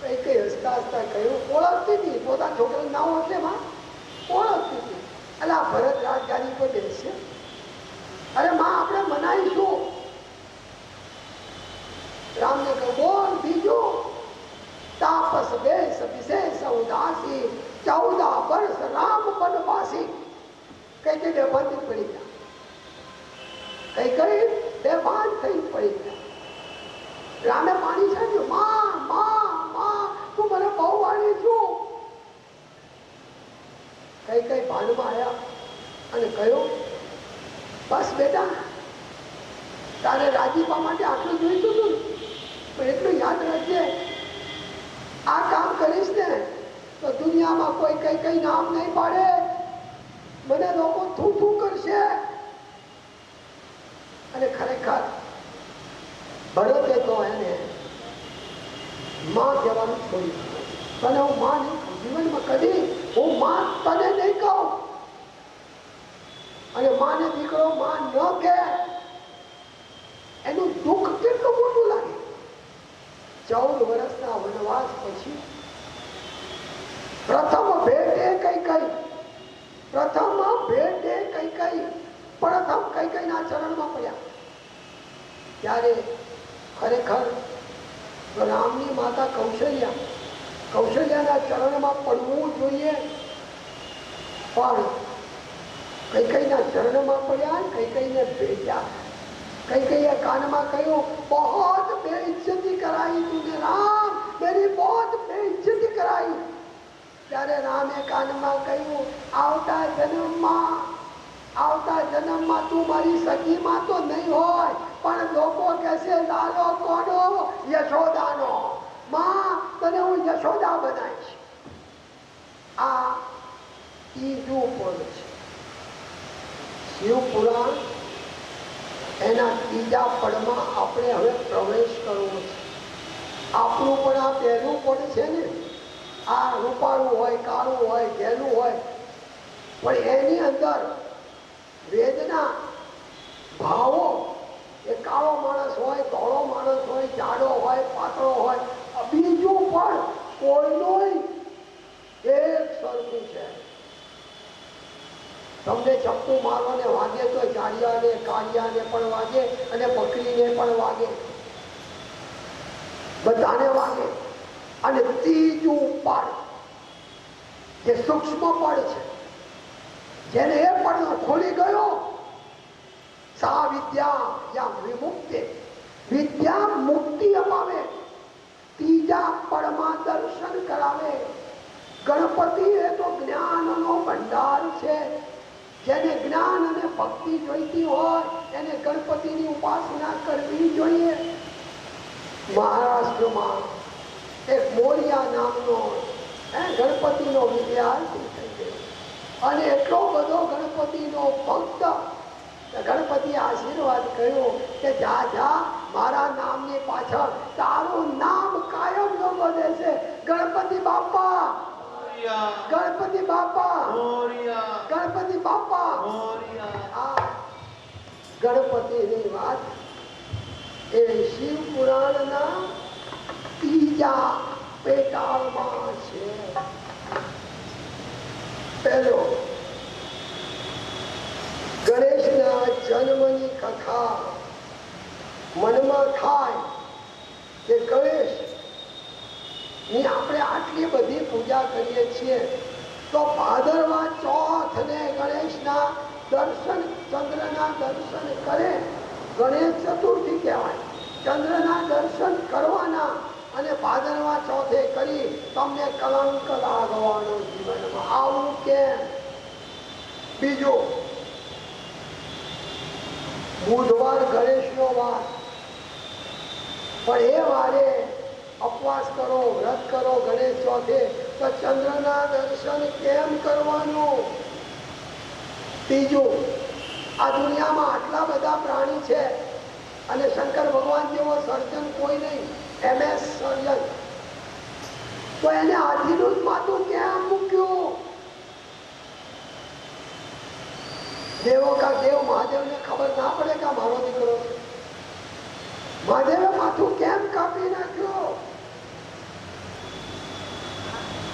કઈ કઈ હસતા હસતા કહ્યું, ઓળખતી હતી પોતાના છોકરાનું નામ એટલે માં ઓળખતી હતી. એટલે આ ભરત રાજધાની પર બેસશે. અરે માં આપણે મનાઈશું. રામને કહ્યું, બોલ બીજું. તાપસ બેસ વિશેષ ઉદાસી, 14 વર્ષ રામ વનવાસી. કઈ કઈ બેભાન થઈ પડી ગયા. કઈ કઈ બેભાન થઈ પડી ગયા. રામે પાણી છાંટ્યું, માં માં માં તું મને બહુ વાળી છું. કઈ કઈ ભાનમાં આવ્યા અને કહ્યું, બસ બેટા, તારે રાજીપા માટે આટલું જોઈતું હતું પણ એટલું યાદ રાખજે, આ કામ કરીશ ને તો દુનિયામાં કોઈ કઈ કઈ નામ નહીં પાડે, મને લોકો થૂ થૂ કરશે. અને ખરેખર ભરતે તો એને માં કહેવાનું છોડી દીધું. તને હું માં નહીં કહું, જીવનમાં કદી હું માં તને નહીં કહું. અને માને દીકરો માં ન કે એનું દુઃખ કેટલું મોટું લાગે. 14 વર્ષના વનવાસ પછી પ્રથમ ભેટે કઈ કઈ, પ્રથમ ભેટે કઈ કઈ, પ્રથમ કઈ કઈ ના ચરણમાં પડ્યા. ત્યારે ખરેખર રામની માતા કૌશલ્યાના ચરણમાં પડવું જોઈએ, પણ કઈ કઈના ચરણમાં પડ્યા, કઈ કઈને ભેટ્યા. કઈ કઈએ કાનમાં કહ્યું, बहुत बेइज्जती कराई तूने राम, मेरी बहुत बेइज्जती कराई. ત્યારે રામે કાનમાં કહ્યું, આવતા જન્મમાં તું મારી સખીમાં તો નહીં હોય, પણ લોકો કહેશે લાલો કોનો? યશોદાનો. માં તને હું યશોદા બનાવીશ. આ ત્રીજું પદ છે શિવ પુરાણ. એના ત્રીજા પદમાં આપણે હવે પ્રવેશ કરવો છે. આપણું પણ આ પહેલું પદ છે ને, આ રૂપાળું હોય, કાળું હોય, ઘેલું હોય, પણ એની અંદર વેદના ભાવો, એ કાળો માણસ હોય, ધોળો માણસ હોય, જાડો હોય, પાતળો હોય, બીજું પણ કોઈનું એક સરખું છે. તમને ચપ્પુ મારવાને વાગે તો જાડિયાને કાળિયાને પણ વાગે અને બકરીને પણ વાગે, બધાને વાગે. અને ત્રીજું પડ જે સૂક્ષ્મ પડ છે, જેને એ પડ ખોલી ગયો, સા વિદ્યા યા વિમુક્તિ, વિદ્યા મુક્તિ અપાવે. ત્રીજા પડમાં દર્શન કરાવે. ગણપતિ એ તો જ્ઞાનનો ભંડાર છે. જેને જ્ઞાન અને ભક્તિ જોઈતી હોય એને ગણપતિની ઉપાસના કરવી જોઈએ. મહારાષ્ટ્રમાં એક મોરિયા નામનો ગણપતિનો વિદ્યાર્થી થઈ ગયો અને એટલો બધો ગણપતિનો ભક્ત, ગણપતિએ આશીર્વાદ કર્યો કે જા જા, મારા નામની પાછળ તારું નામ કાયમ લોકો દેશે. ગણપતિ બાપા, ગણપતિ બાપા, ગણપતિ બાપા. આ ગણપતિની વાત એ શિવ પુરાણના ત્રીજા પેટાળમાં છે. પહેલો ગણેશના જન્મની કથા મનમાં થાય કે ગણેશ ની આપણે આટલી બધી પૂજા કરીએ છીએ, તો ભાદરવા ચોથ ને ગણેશના દર્શન, ચંદ્રના દર્શન કરે, ગણેશ ચતુર્થી કહેવાય. ચંદ્રના દર્શન કરવાના અને ભાદરવા ચોથે કરી તમને કલંક લાગવાનો જીવનમાં. આવું કેમ? બીજું, બુધવાર ગણેશનો વાર, પણ એ વારે ઉપવાસ કરો, વ્રત કરો ગણેશ ચોથે, તો ચંદ્રના દર્શન કેમ કરવાનું? ત્રીજું, આ દુનિયામાં આટલા બધા પ્રાણી છે અને શંકર ભગવાન જેવો સર્જન કોઈ નહીં, MS સર્જન, તો એને હાથીનું જ માથું કેમ મૂક્યું? દેવ મહાદેવને ખબર ના પડે કે મારો દીકરો છે. મહાદેવે માથું કેમ કાપી નાખ્યો?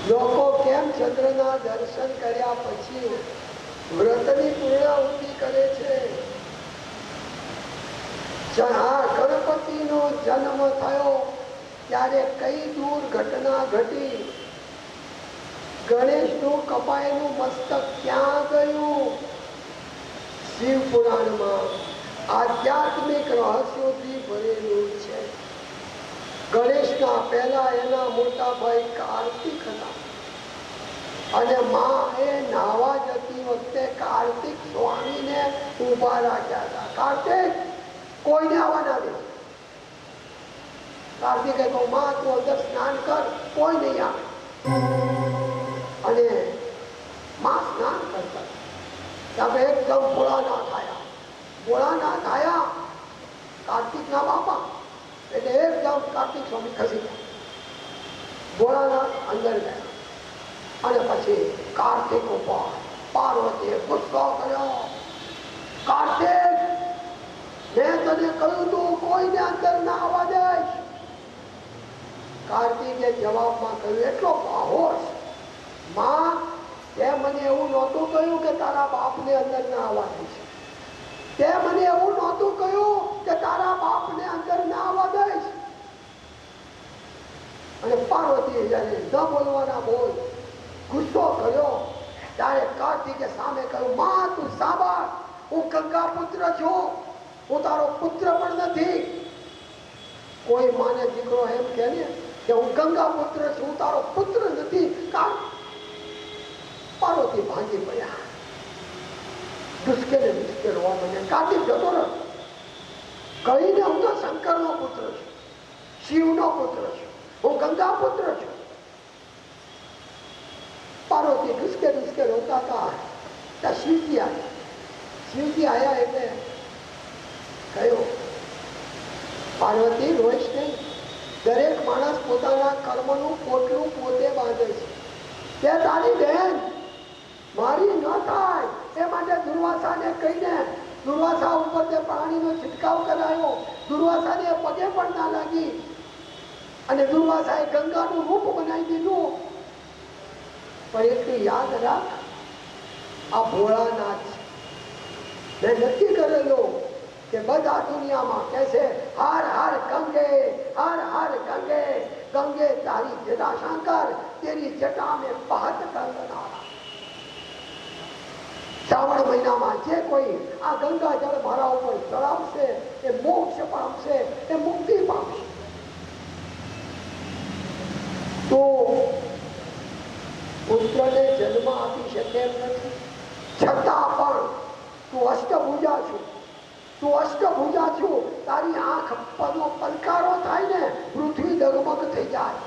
લોકો કેમ ચંદ્રના દર્શન કર્યા પછી વ્રતની પૂર્ણાહુતિ કરે છે? ગણપતિનો જન્મ થયો ત્યારે કઈ દુર્ઘટના ઘટી? ગણેશનું કપાયેલું મસ્તક ક્યાં ગયું? શિવ પુરાણમાં આધ્યાત્મિક રહસ્યોથી ભરેલું છે. ગણેશના પહેલા એના મોટા ભાઈ કાર્તિક હતા અને માં એ નાવા જતી વખતે કાર્તિક સ્વામીને ઉભા રાખ્યા હતા. કાર્તિક, કોઈને આવવા ના દે. કાર્તિકે કહ્યું, માં તું અંદર સ્નાન કર, કોઈ નહીં આવે. અને માં સ્નાન કરતા ત્યાં એકદમ ભોળાનાથ આવ્યા. ભોળાનાથ આવ્યા, કાર્તિકના બાપા, એટલે એકદમ કાર્તિક સ્વામી ખસી ગયા. ભોળાનાથ અંદર ગયા અને પછી કાર્તિક ઉપર પાર્વતીએ ગુસ્સો કર્યો. કાર્તિક, મેં તને કહ્યું તું કોઈને અંદર ના આવવા દઈશ. કાર્તિકે જવાબમાં કહ્યું, એટલો બાહોશ, માં તે મને એવું નહોતું કહ્યું કે તારા બાપને અંદર ના આવવા દઈશ. તે મને એવું નહોતું કહ્યું કે તારા બાપને અંદર ના આવવા દઈશ. અને પાર્વતી જયારે ન બોલવાના બોલ ગુસ્સો કર્યો ત્યારે કાર્તિકે સામે કહ્યું, માં તું સાંભળ, હું ગંગા પુત્ર છું, હું તારો પુત્ર પણ નથી. કોઈ માને દીકરો એમ કહે ને કે હું ગંગા પુત્ર છું, હું તારો પુત્ર નથી. પાર્વતી ભાંગી પડ્યા, દુષ્કેલે રોવા મને. કાર્તિક જતો રહ્યો. કહીને હું તો શંકરનો પુત્ર છું, શિવનો પુત્ર છું, હું ગંગા પુત્ર છું. પાર્વતી ઢુસકે ઢુસકે રોતા હતા. ત્યાં શિવજી આવ્યા. શિવજી આવ્યા એટલે કહ્યું, પાર્વતી રોઈશ નહીં. દરેક માણસ પોતાના કર્મનું પોટલું પોતે બાંધે છે. તે તારી બહેન મારી ન થાય એ માટે દુર્વાસાને કહીને દુર્વાસા ઉપર તે પાણીનો છંટકાવ કરાયો. દુર્વાસાને પગે પણ ના લાગી અને દુર્વાસાએ ગંગાનું રૂપ બનાવી દીધું. પણ એટલું યાદ રાખ, આ ભોળાનાથ છે. મેં નક્કી કરેલું કે બધા દુનિયામાં કહે છે હાર હાર ગંગે, હાર હાર ગંગે, ગંગે તારી જટા શંકર, તેરી જટા में बहत गंगा. શ્રાવણ મહિનામાં જે કોઈ આ ગંગા જળ મારા ઉપર ચડાવશે એ મોક્ષ પામશે, એ મુક્તિ પામશે. તો પુત્રને જન્મ આપી શકે એમ નથી, છતાં પણ તું અષ્ટભુજા છું, તું અષ્ટભુજા છું. તારી આંખ પનો પલકારો થાય ને પૃથ્વી ડગમગ થઈ જાય.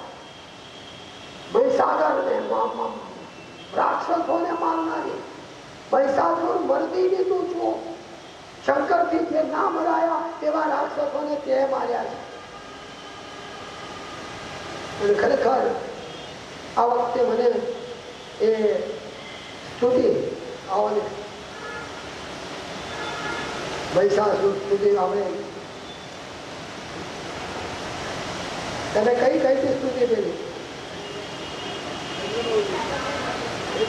મહીસાગરને રાક્ષસોને મારનારી મહિષાસુર મર્દિની તું છું. શંકરથી જે ના મરાયા એવા રાક્ષસોને તે માર્યા છે. અને ખરેખર આ વખતે મને એ સ્તુતિ આવવાની મહિષાસુર સ્તુતિ આપણે તમે કઈ કઈ સ્તુતિ પેલી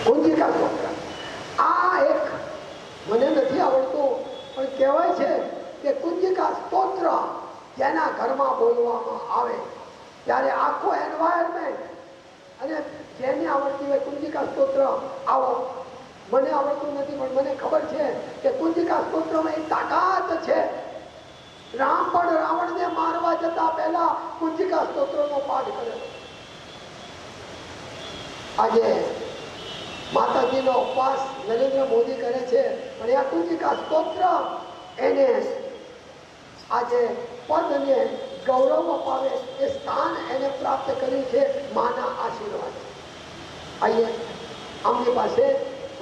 કુંજિકા સ્તોત્ર. આ એક મને નથી આવડતું પણ કહેવાય છે કે કુંજિકા સ્તોત્ર જેના ઘરમાં બોલવામાં આવે ત્યારે આખો એન્વાયરમેન્ટ, અને જેને આવડતી હોય કુંજિકા સ્તોત્ર, આવો મને આવડતું નથી પણ મને ખબર છે કે કુંજિકા સ્તોત્રમાં એક તાકાત છે. રામ પણ રાવણને મારવા જતા પહેલા કુંજિકા સ્તોત્રનો પાઠ કર્યો. આજે માતાજીનો ઉપવાસ નરેન્દ્ર મોદી કરે છે પણ આ કુંજિકા સ્તોત્ર એને આજે પદ અને ગૌરવ અપાવે એ સ્થાન એને પ્રાપ્ત કર્યું છે માના આશીર્વાદ. આઈએ આમની પાસે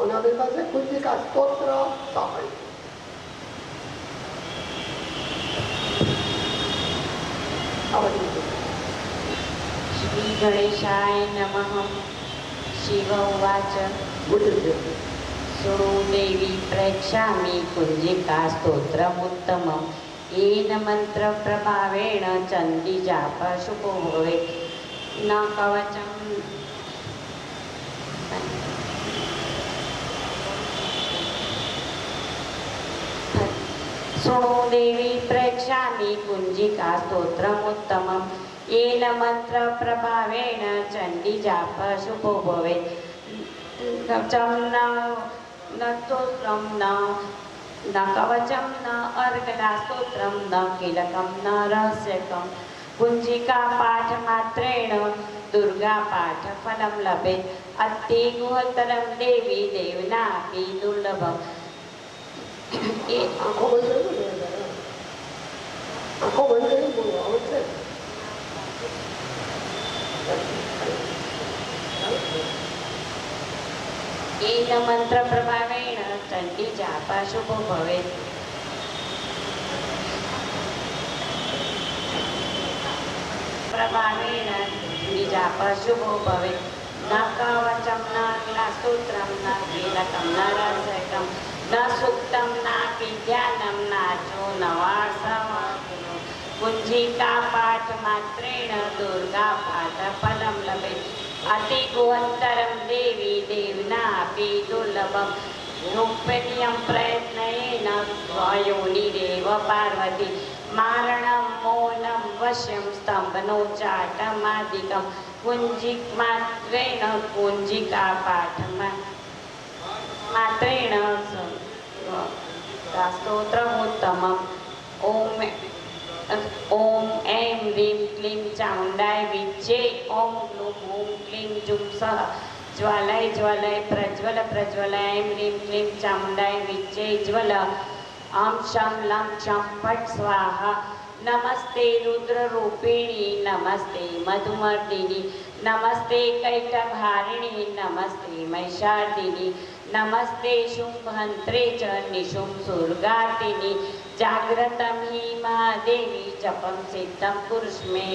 ઓનાબેન પાસે કુંજિકા સ્તોત્ર સાંભળ્યું. श्री गणेशाय नमः। शिव उवाच शृणु देवी प्रेक्षामि कुञ्जिका स्तोत्रमुत्तमम् येन मन्त्रप्रभावेण चण्डीजाप शुभो भवेत् न कवचं शृणु देवी प्रेक्षामि कुञ्जिका स्तोत्रमुत्तमम् येन मन्त्रप्रभावेण चण्डीजाप शुभो भवेत् कवचं न स्तोत्रं न कवचं न अर्गलास्तोत्रं न कीलकं न रहस्यकं कुञ्जिका पाठमात्रेण दुर्गा पाठफलं लभेत् अति गुहतरं देवी देवनापि दुर्लभम्. આંખો બંધ કરી બોલો આવડશે. येन मन्त्रप्रभावेण चण्डीजाप शुभो भवेत् प्रभावेण चण्डीजाप शुभो भवेत् न कवचं न स्तोत्रं न कीलकं न रहस्यकं न सूक्तं नापि ध्यानं नाचो न वासवं कुञ्जिका पाठमात्रेण दुर्गा पाठफलं लभेत् अति गुहन्तरं देवी देवनापि दुर्लभं रूपिण्यं प्रयत्नेन स्वयोनिरेव पार्वती मारणं मौनं वश्यं स्तम्भनोच्चाटमादिकं कुञ्जिकमात्रेण कुञ्जिका पाठमात्रेण स्तोत्रमुत्तमम्. ओम ऐं ह्रीं क्लीं चामुण्डाय विद्ये ओम ग्लूं हूं क्लीं जुं सः ज्वालय ज्वालय प्रज्वल प्रज्वल ऐं ह्रीं क्लीं चामुण्डाय विद्ये ज्वल ॐ शं लं चं फट् स्वाहा नमस्ते रुद्ररूपिणी नमस्ते मधुमर्दिनी नमस्ते कैटभारिणी नमस्ते महिषार्दिनी नमस्ते शुंभन्त्रे च निशुं सुरगातिनी जाग्रतं हि महादेवी जपं सिद्धं कुरुष्मे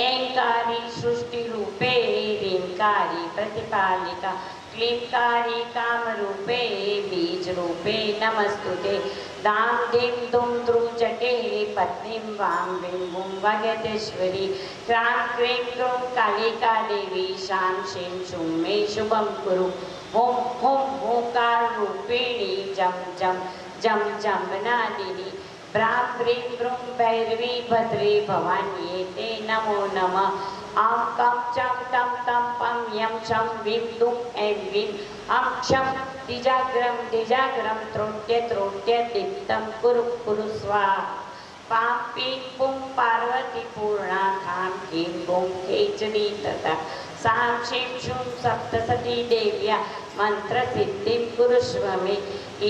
ऐंकारी सृष्टिरूपे ह्रींकारी प्रतिपालिका क्लींकारी कामरूपे बीजरूपे नमस्तुते दां धीं धुं द्रुजटे पत्नीं वां वीं वुं वगतेश्वरी क्रां क्रीं क्रूं कालिका देवी शां शीं शुं मे शुभं कुरु हुं हुं हुंकाररूपिणी जं जं जं जम्बनादिनी ब्रां ब्रीं ब्रूं भैरवी भद्रे भवान्ये ते नमो नमः ॐ कं चं तं तं पं यं छं वीं दुं ऐं वीं अं क्षं द्विजाग्रं त्रोट्य दीप्तं कुरु कुरु स्वाहा पां पीं पुं पार्वती पूर्णा खां कीं बुं खेचरी तथा सां शीं शूं सप्तसती देव्या मन्त्रसिद्धिं कुरुष्व मे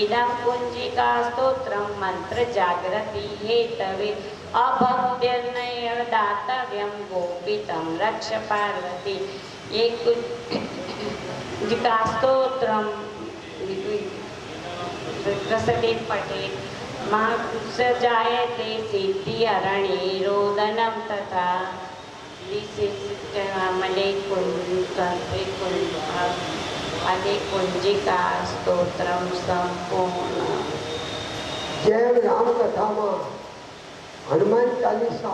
इदं कुञ्जिकास्तोत्रं मन्त्रजागृति हेतवे अभक्त्यर्नयदातव्यं गोपितं रक्ष पार्वती ये कुञ्जिकास्तोत्रं रसते पठे मां जायते सिद्धि अरणे रोदनं तथा मले कुंजिका स्तोत्रम संपूर्ण જેમ રામકથામાં હનુમાન ચાલીસા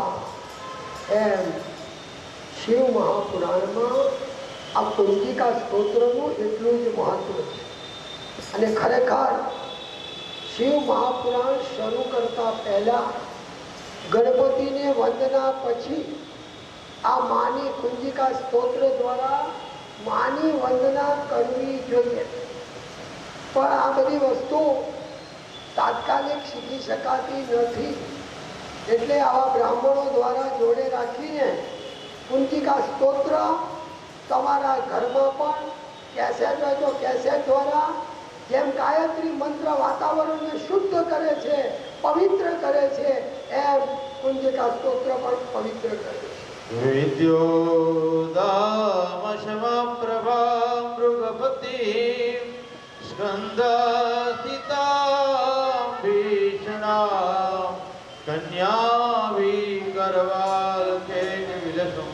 એમ શિવ મહાપુરાણમાં આ કુંજિકા સ્તોત્રનું એટલું જ મહત્વ છે. અને ખરેખર શિવ મહાપુરાણ શરૂ કરતા પહેલા ગણપતિને વંદના પછી આ માની કુંજિકા સ્તોત્ર દ્વારા માની વંદના કરવી જોઈએ. પણ આ બધી વસ્તુ તાત્કાલિક શીખી શકાતી નથી. એટલે આવા બ્રાહ્મણો દ્વારા જોડે રાખીને કુંજિકા સ્તોત્ર તમારા ઘરમાં પણ કેસેટ હોય તો કેસેટ દ્વારા જેમ ગાયત્રી મંત્ર વાતાવરણને શુદ્ધ કરે છે, પવિત્ર કરે છે, એમ કુંજિકા સ્તોત્ર પણ પવિત્ર કરે છે. विद्योदामशमप्रभा मृगपति स्कन्धस्थितां भीषणां कन्याविकरवालकेटविलसं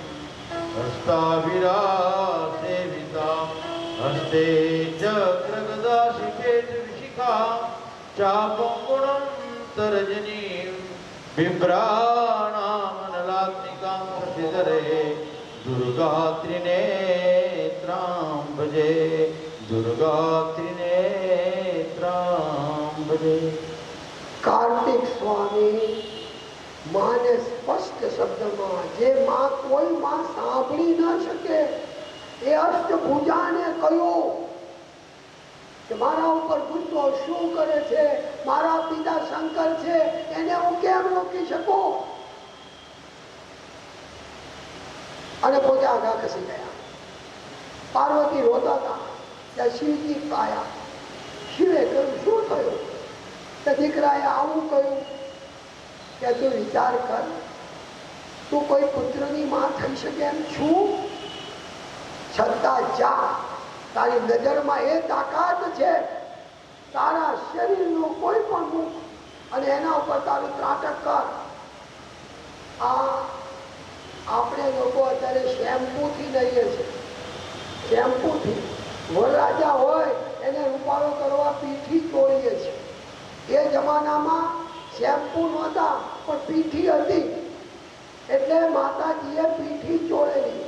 हस्ताभिरासेवितां हस्ते चक्रगदाशिखेटविशिखां चापं गुणं तर्जनीं बिभ्राणामनलात्मिकां शशिधरे दुर्गा त्रिनेत्रां भजे दुर्गा त्रिनेत्रां भजे. કાર્તિક સ્વામી માને સ્પષ્ટ શબ્દમાં જે માં કોઈ માં સાંભળી ન શકે એ અષ્ટભુજાને કહ્યું કે મારા ઉપર ગુસ્સો શું કરે છે, મારા પિતા શંકર છે, એને હું કેમ રોકી શકું? અને પોતે આગા ખસી ગયા. પાર્વતી રોતા હતા ત્યાં શિવજી પાયા. શિવે કહ્યું શું થયું? તો દીકરાએ આવું કહ્યું કે તું વિચાર કર, તું કોઈ પુત્રની માં થઈ શકે એમ છું? છતાં જા, તારી નજરમાં એ તાકાત છે, તારા શરીરનું કોઈ પણ મુખ અને એના ઉપર તારું ત્રાટક કર. આ આપણે લોકો અત્યારે શેમ્પૂથી લઈએ છીએ. શેમ્પૂથી વરરાજા હોય એને રૂપાળો કરવા પીઠી ચોળીએ છીએ. એ જમાનામાં શેમ્પૂ નહોતા પણ પીઠી હતી, એટલે માતાજીએ પીઠી ચોળેલી.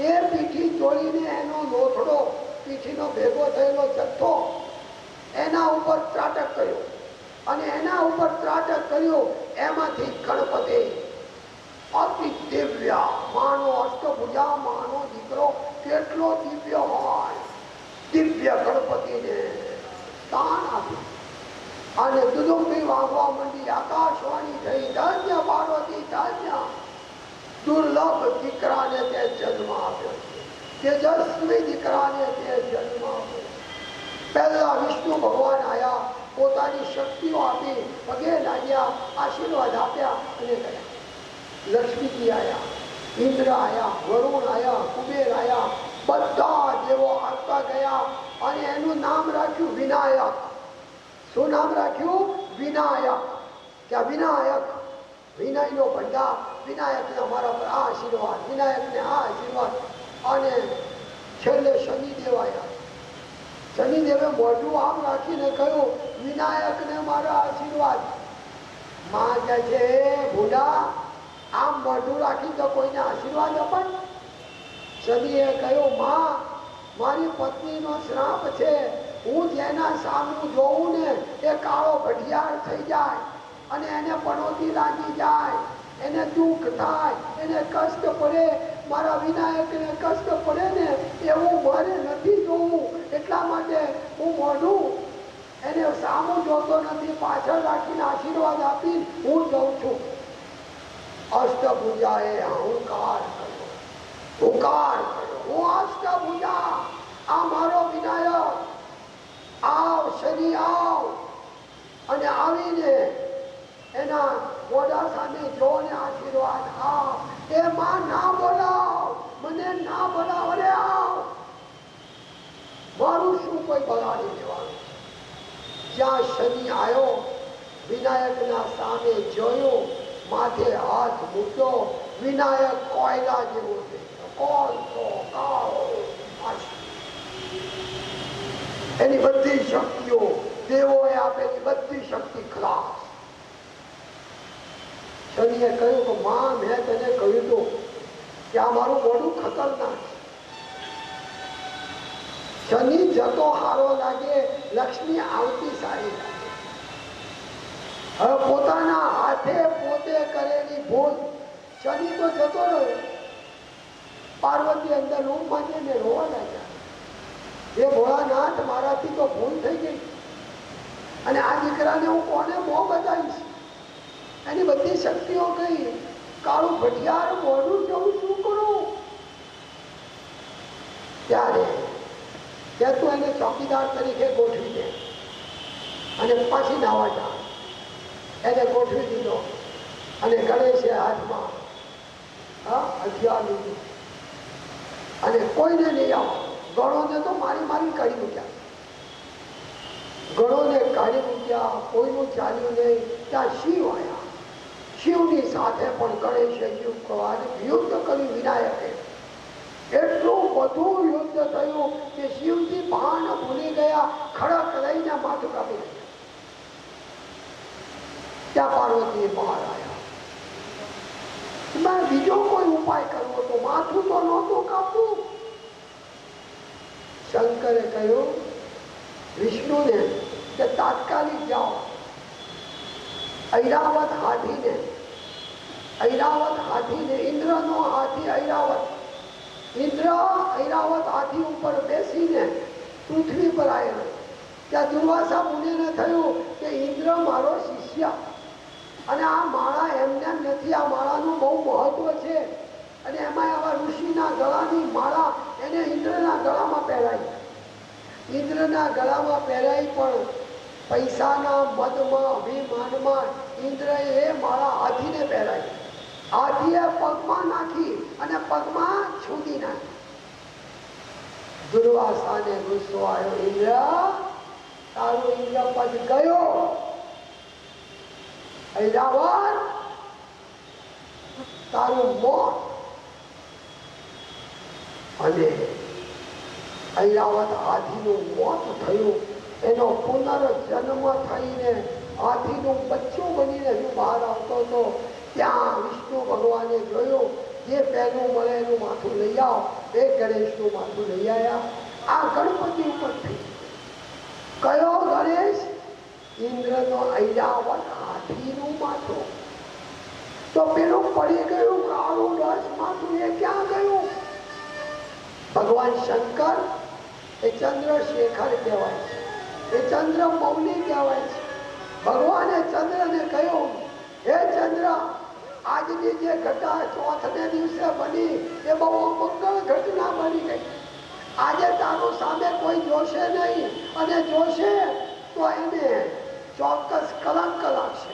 એ પીઠી ચોળીને એનો લોથડો, પીઠીનો ભેગો થયેલો જથ્થો એના ઉપર ત્રાટક કર્યો. અને એના ઉપર ત્રાટક કર્યું એમાંથી ગણપતિ અતિ દિવ્ય માનો અષ્ટભુજા માનો દીકરો કેટલો દિવ્ય હોય, દિવ્ય ગણપતિને સ્થાન આપ્યું. અને દુદુંબી વાગવા માંડી, આકાશવાણી થઈ, ધન્ય પાર્વતી ધન્ય, દુર્લભ દીકરાને તે જન્મ આપ્યો, તેજસ્વી દીકરાને તે જન્મ આપ્યો. પહેલા વિષ્ણુ ભગવાન આયા, પોતાની શક્તિઓ આપી, પગે લાગ્યા, આશીર્વાદ આપ્યા અને ગયા. લક્ષ્મીજી આવ્યા, ઇન્દ્ર આવ્યા, વરુણ આવ્યા, કુબેર આવ્યા, બધા દેવો આવતા ગયા અને એનું નામ રાખ્યું વિનાયક. શું નામ રાખ્યું? વિનાયક. ક્યાં વિનાયક? વિનયનો ભંડાર. વિનાયકને અમારા પર આ આશીર્વાદ, વિનાયકને આ આશીર્વાદ. અને છેલ્લે શનિદેવ આવ્યા. શનિદેવે મોઢું આમ રાખીને કહ્યું, વિનાયકને મારા આશીર્વાદ. માં કહે છે, ભૂડા આમ મોઢું રાખી તો કોઈને આશીર્વાદ અપાય? શનિએ કહ્યું, માં મારી પત્નીનો શ્રાપ છે, હું જેના સામું જોઉં ને એ કાળો ભઠિયાર થઈ જાય અને એને પનોતી લાગી જાય, એને દુઃખ થાય, એને કષ્ટ પડે. મારા વિનાયકને કષ્ટ પડે ને એવું મારે નથી જોવું. એટલા માટે હું મોઢું એને સામું જોતો નથી, પાછળ રાખીને આશીર્વાદ આપી હું જઉં છું. અષ્ટભુજાએ અહંકાર કર્યો, હુંકાર કર્યો, હું અષ્ટભુજા, આ મારો વિનાયક, આવ શનિ આવ. અને આવીને એના મોઢા સામે જો ને આશીર્વાદ આવ. એ માં ના બોલાવ, મને ના બોલાવ, અરે આવ. મારું શું કોઈ બગાડી દેવાનું? જ્યાં શનિ આવ્યો, વિનાયકના સામે જોયો, માથે હાથ મૂક્યો, વિનાયક કોયલા જેવો છે, કોલસો કાળો. એની બધી શક્તિઓ, દેવોએ આપેલી બધી શક્તિ ખલાસ. શનિએ કહ્યું કે માં મેં તને કહ્યું હતું કે આ મારું મોઢું ખતરનાક છે. શનિ જતો હારો લાગે, લક્ષ્મી આવતી સારી લાગે. હવે પોતાના હાથે પોતે કરેલી ભૂલ, શનિ તો જતો રહ્યો. પાર્વતી અંદર રૂમ માંડીને રોવા લાગ્યા, એ ભોળાનાથ મારાથી તો ભૂલ થઈ ગઈ અને આ દીકરાને હું કોને મોં બતાવીશ? એની બધી શક્તિઓ ગઈ. કાળું ભઠિયાર મોઢું જવું શું કરું? ત્યારે કે તું એને ચોકીદાર તરીકે ગોઠવી દે અને પાછી નાવા જા. એને ગોઠવી દીધો અને ગણેશે હાથમાં હથિયાર લીધું અને કોઈને નહીં આવો. ગણોને તો મારી મારી કાઢી મૂક્યા, ગણોને કાઢી મૂક્યા, કોઈનું ચાલ્યું નહીં. ત્યાં શિવ આવ્યા. શિવની સાથે પણ ગણેશે યુદ્ધ કર્યું. વિનાયકે એટલું બધું યુદ્ધ થયું કે શિવજી ભાન ભૂલી ગયા, ખડક લઈને માથું કાપી નાખ્યું. ત્યાં પાર્વતી બહાર આવ્યા. બીજો કોઈ ઉપાય કરવો તો માથું તો નહોતું કાપવું. શંકરે કહ્યું વિષ્ણુને કે તાત્કાલિક જાઓ, ઐરાવત હાથીને ઇન્દ્રનો હાથી ઐરાવત, ઇન્દ્ર ઐરાવત હાથી ઉપર બેસીને પૃથ્વી પર આવ્યો. ત્યાં દુર્વાસા મુનિને થયું કે ઇન્દ્ર મારો શિષ્ય અને આ માળા એમને નથી, આ માળાનું બહુ મહત્વ છે. અને એમાં આવા ઋષિના ગળાની માળા એને ઇન્દ્રના ગળામાં પહેરાઈ. ઇન્દ્રના ગળામાં પહેરાઈ પણ પૈસાના મદમાં અભિમાનમાં ઇન્દ્રએ એ માળા હાથીને પહેરાઈ. હાથીએ પગમાં નાખી અને પગમાં છૂટી નાખી. દુર્વાસાને ગુસ્સો આવ્યો, ઇન્દ્ર તારું ઇન્દ્ર પદ ગયો. ઐરાવત તારું મોત. અને ઐરાવત હાથીનું મોત થયું. એનો પુનર્જન્મ થઈને હાથીનું બચ્ચું બનીને હું બહાર આવતો હતો. ત્યાં વિષ્ણુ ભગવાને જોયું, જે પહેલું મળે એનું માથું લઈ આવો. એ ગણેશનું માથું લઈ આવ્યા. આ ગણપતિ ઉપર થઈ. કયો ગણેશ? ઇન્દ્રનો ઐરાવત હાથીનું માથું. તો પેલું પડી ગયું કાળું રસ માથું, એ ક્યાં ગયું? ભગવાન શંકર એ ચંદ્રશેખર કહેવાય છે, એ ચંદ્રમૌલી કહેવાય છે. ભગવાને ચંદ્રને કહ્યું, હે ચંદ્ર, આજની જે ઘટના ચોથને દિવસે બની એ બહુ અમંગળ ઘટના બની ગઈ. આજે તારું સામે કોઈ જોશે નહીં, અને જોશે તો એને ચોક્કસ કલંક લાગશે,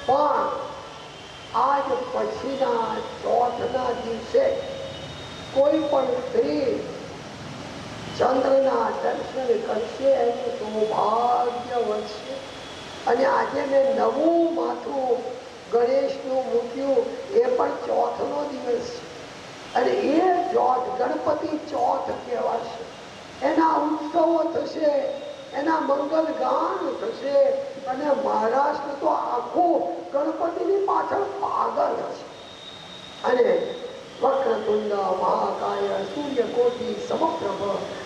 પણ આજ પછીના ચોથના દિવસે કોઈ પણ સ્ત્રી ચંદ્રના દર્શન કરશે એનું સૌભાગ્ય વધશે. અને આજે મેં નવું માથું ગણેશનું મૂક્યું, એ પણ ચોથનો દિવસ છે. અને એ ચોથ ગણપતિ ચોથ કહેવાશે. એના ઉત્સવો થશે, એના મંગલ ગાન થશે, અને મહારાષ્ટ્ર તો આખું ગણપતિની પાછળ પાગલ હશે. અને વક્રતુંડ મહાકાય સૂર્યકોટિ સમપ્રભ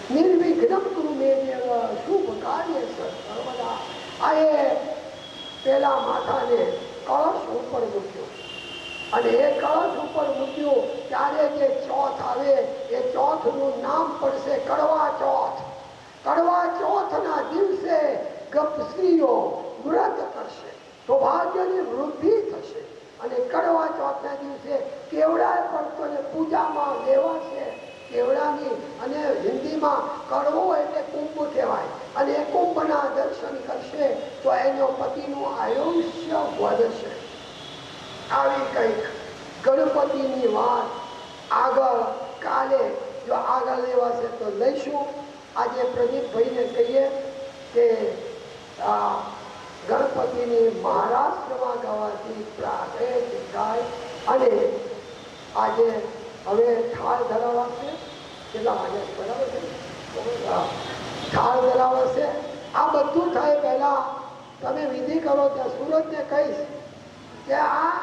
નિર્વિઘ્નમ કુરુ મે દેવ શુભ કાર્ય સર્વદા. આ એ પેલા માથાને કળશ ઉપર મૂક્યો, અને એ કળશ ઉપર મૂક્યું ત્યારે જે ચોથ આવે એ ચોથનું નામ પડશે કડવા ચોથ. કડવા ચોથના દિવસે સ્ત્રીઓ વ્રત કરશે, સૌભાગ્યની વૃદ્ધિ થશે. અને કડવા ચોથના દિવસે કેવડા પણ પૂજામાં લેવાશે. કેવડાની અને હિન્દીમાં કડવો એટલે કુંભ કહેવાય. અને એ કુંભના દર્શન કરશે તો એનો પતિનું આયુષ્ય વધશે. આવી કંઈક ગણપતિની વાત આગળ કાલે જો આગળ લેવાશે તો લઈશું. આજે પ્રદીપભાઈને કહીએ કે ગણપતિની મહારાષ્ટ્રમાં ગાવાથી પ્રાગૈત ગાય. અને આજે હવે થાળ ધરાવાશે. કેટલા વાગે બરાબર છે? થાળ ધરાવાશે. આ બધું થાય પહેલા તમે વિધિ કરો. ત્યાં સુરતને કહીશ કે આ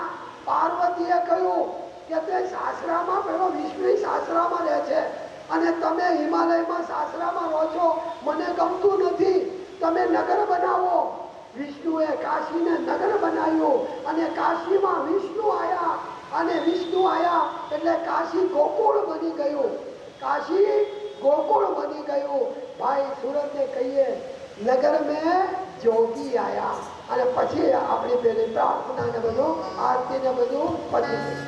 પાર્વતીએ કહ્યું કે તે સાસરામાં પેલો વિષ્ણુ સાસરામાં રહે છે, અને તમે હિમાલયમાં સાસરામાં રહો છો, મને ગમતું નથી, તમે નગર બનાવો. વિષ્ણુએ કાશીને નગર બનાવ્યું, અને કાશીમાં વિષ્ણુ આવ્યા, અને વિષ્ણુ આવ્યા એટલે કાશી ગોકુળ બની ગયું. કાશી ગોકુળ બની ગયું. ભાઈ સુરતને કહીએ નગર મેં જોગી આયા. અને પછી આપણી પેલી પ્રાર્થના ને બધું આરતી ને બધું પતી જશે.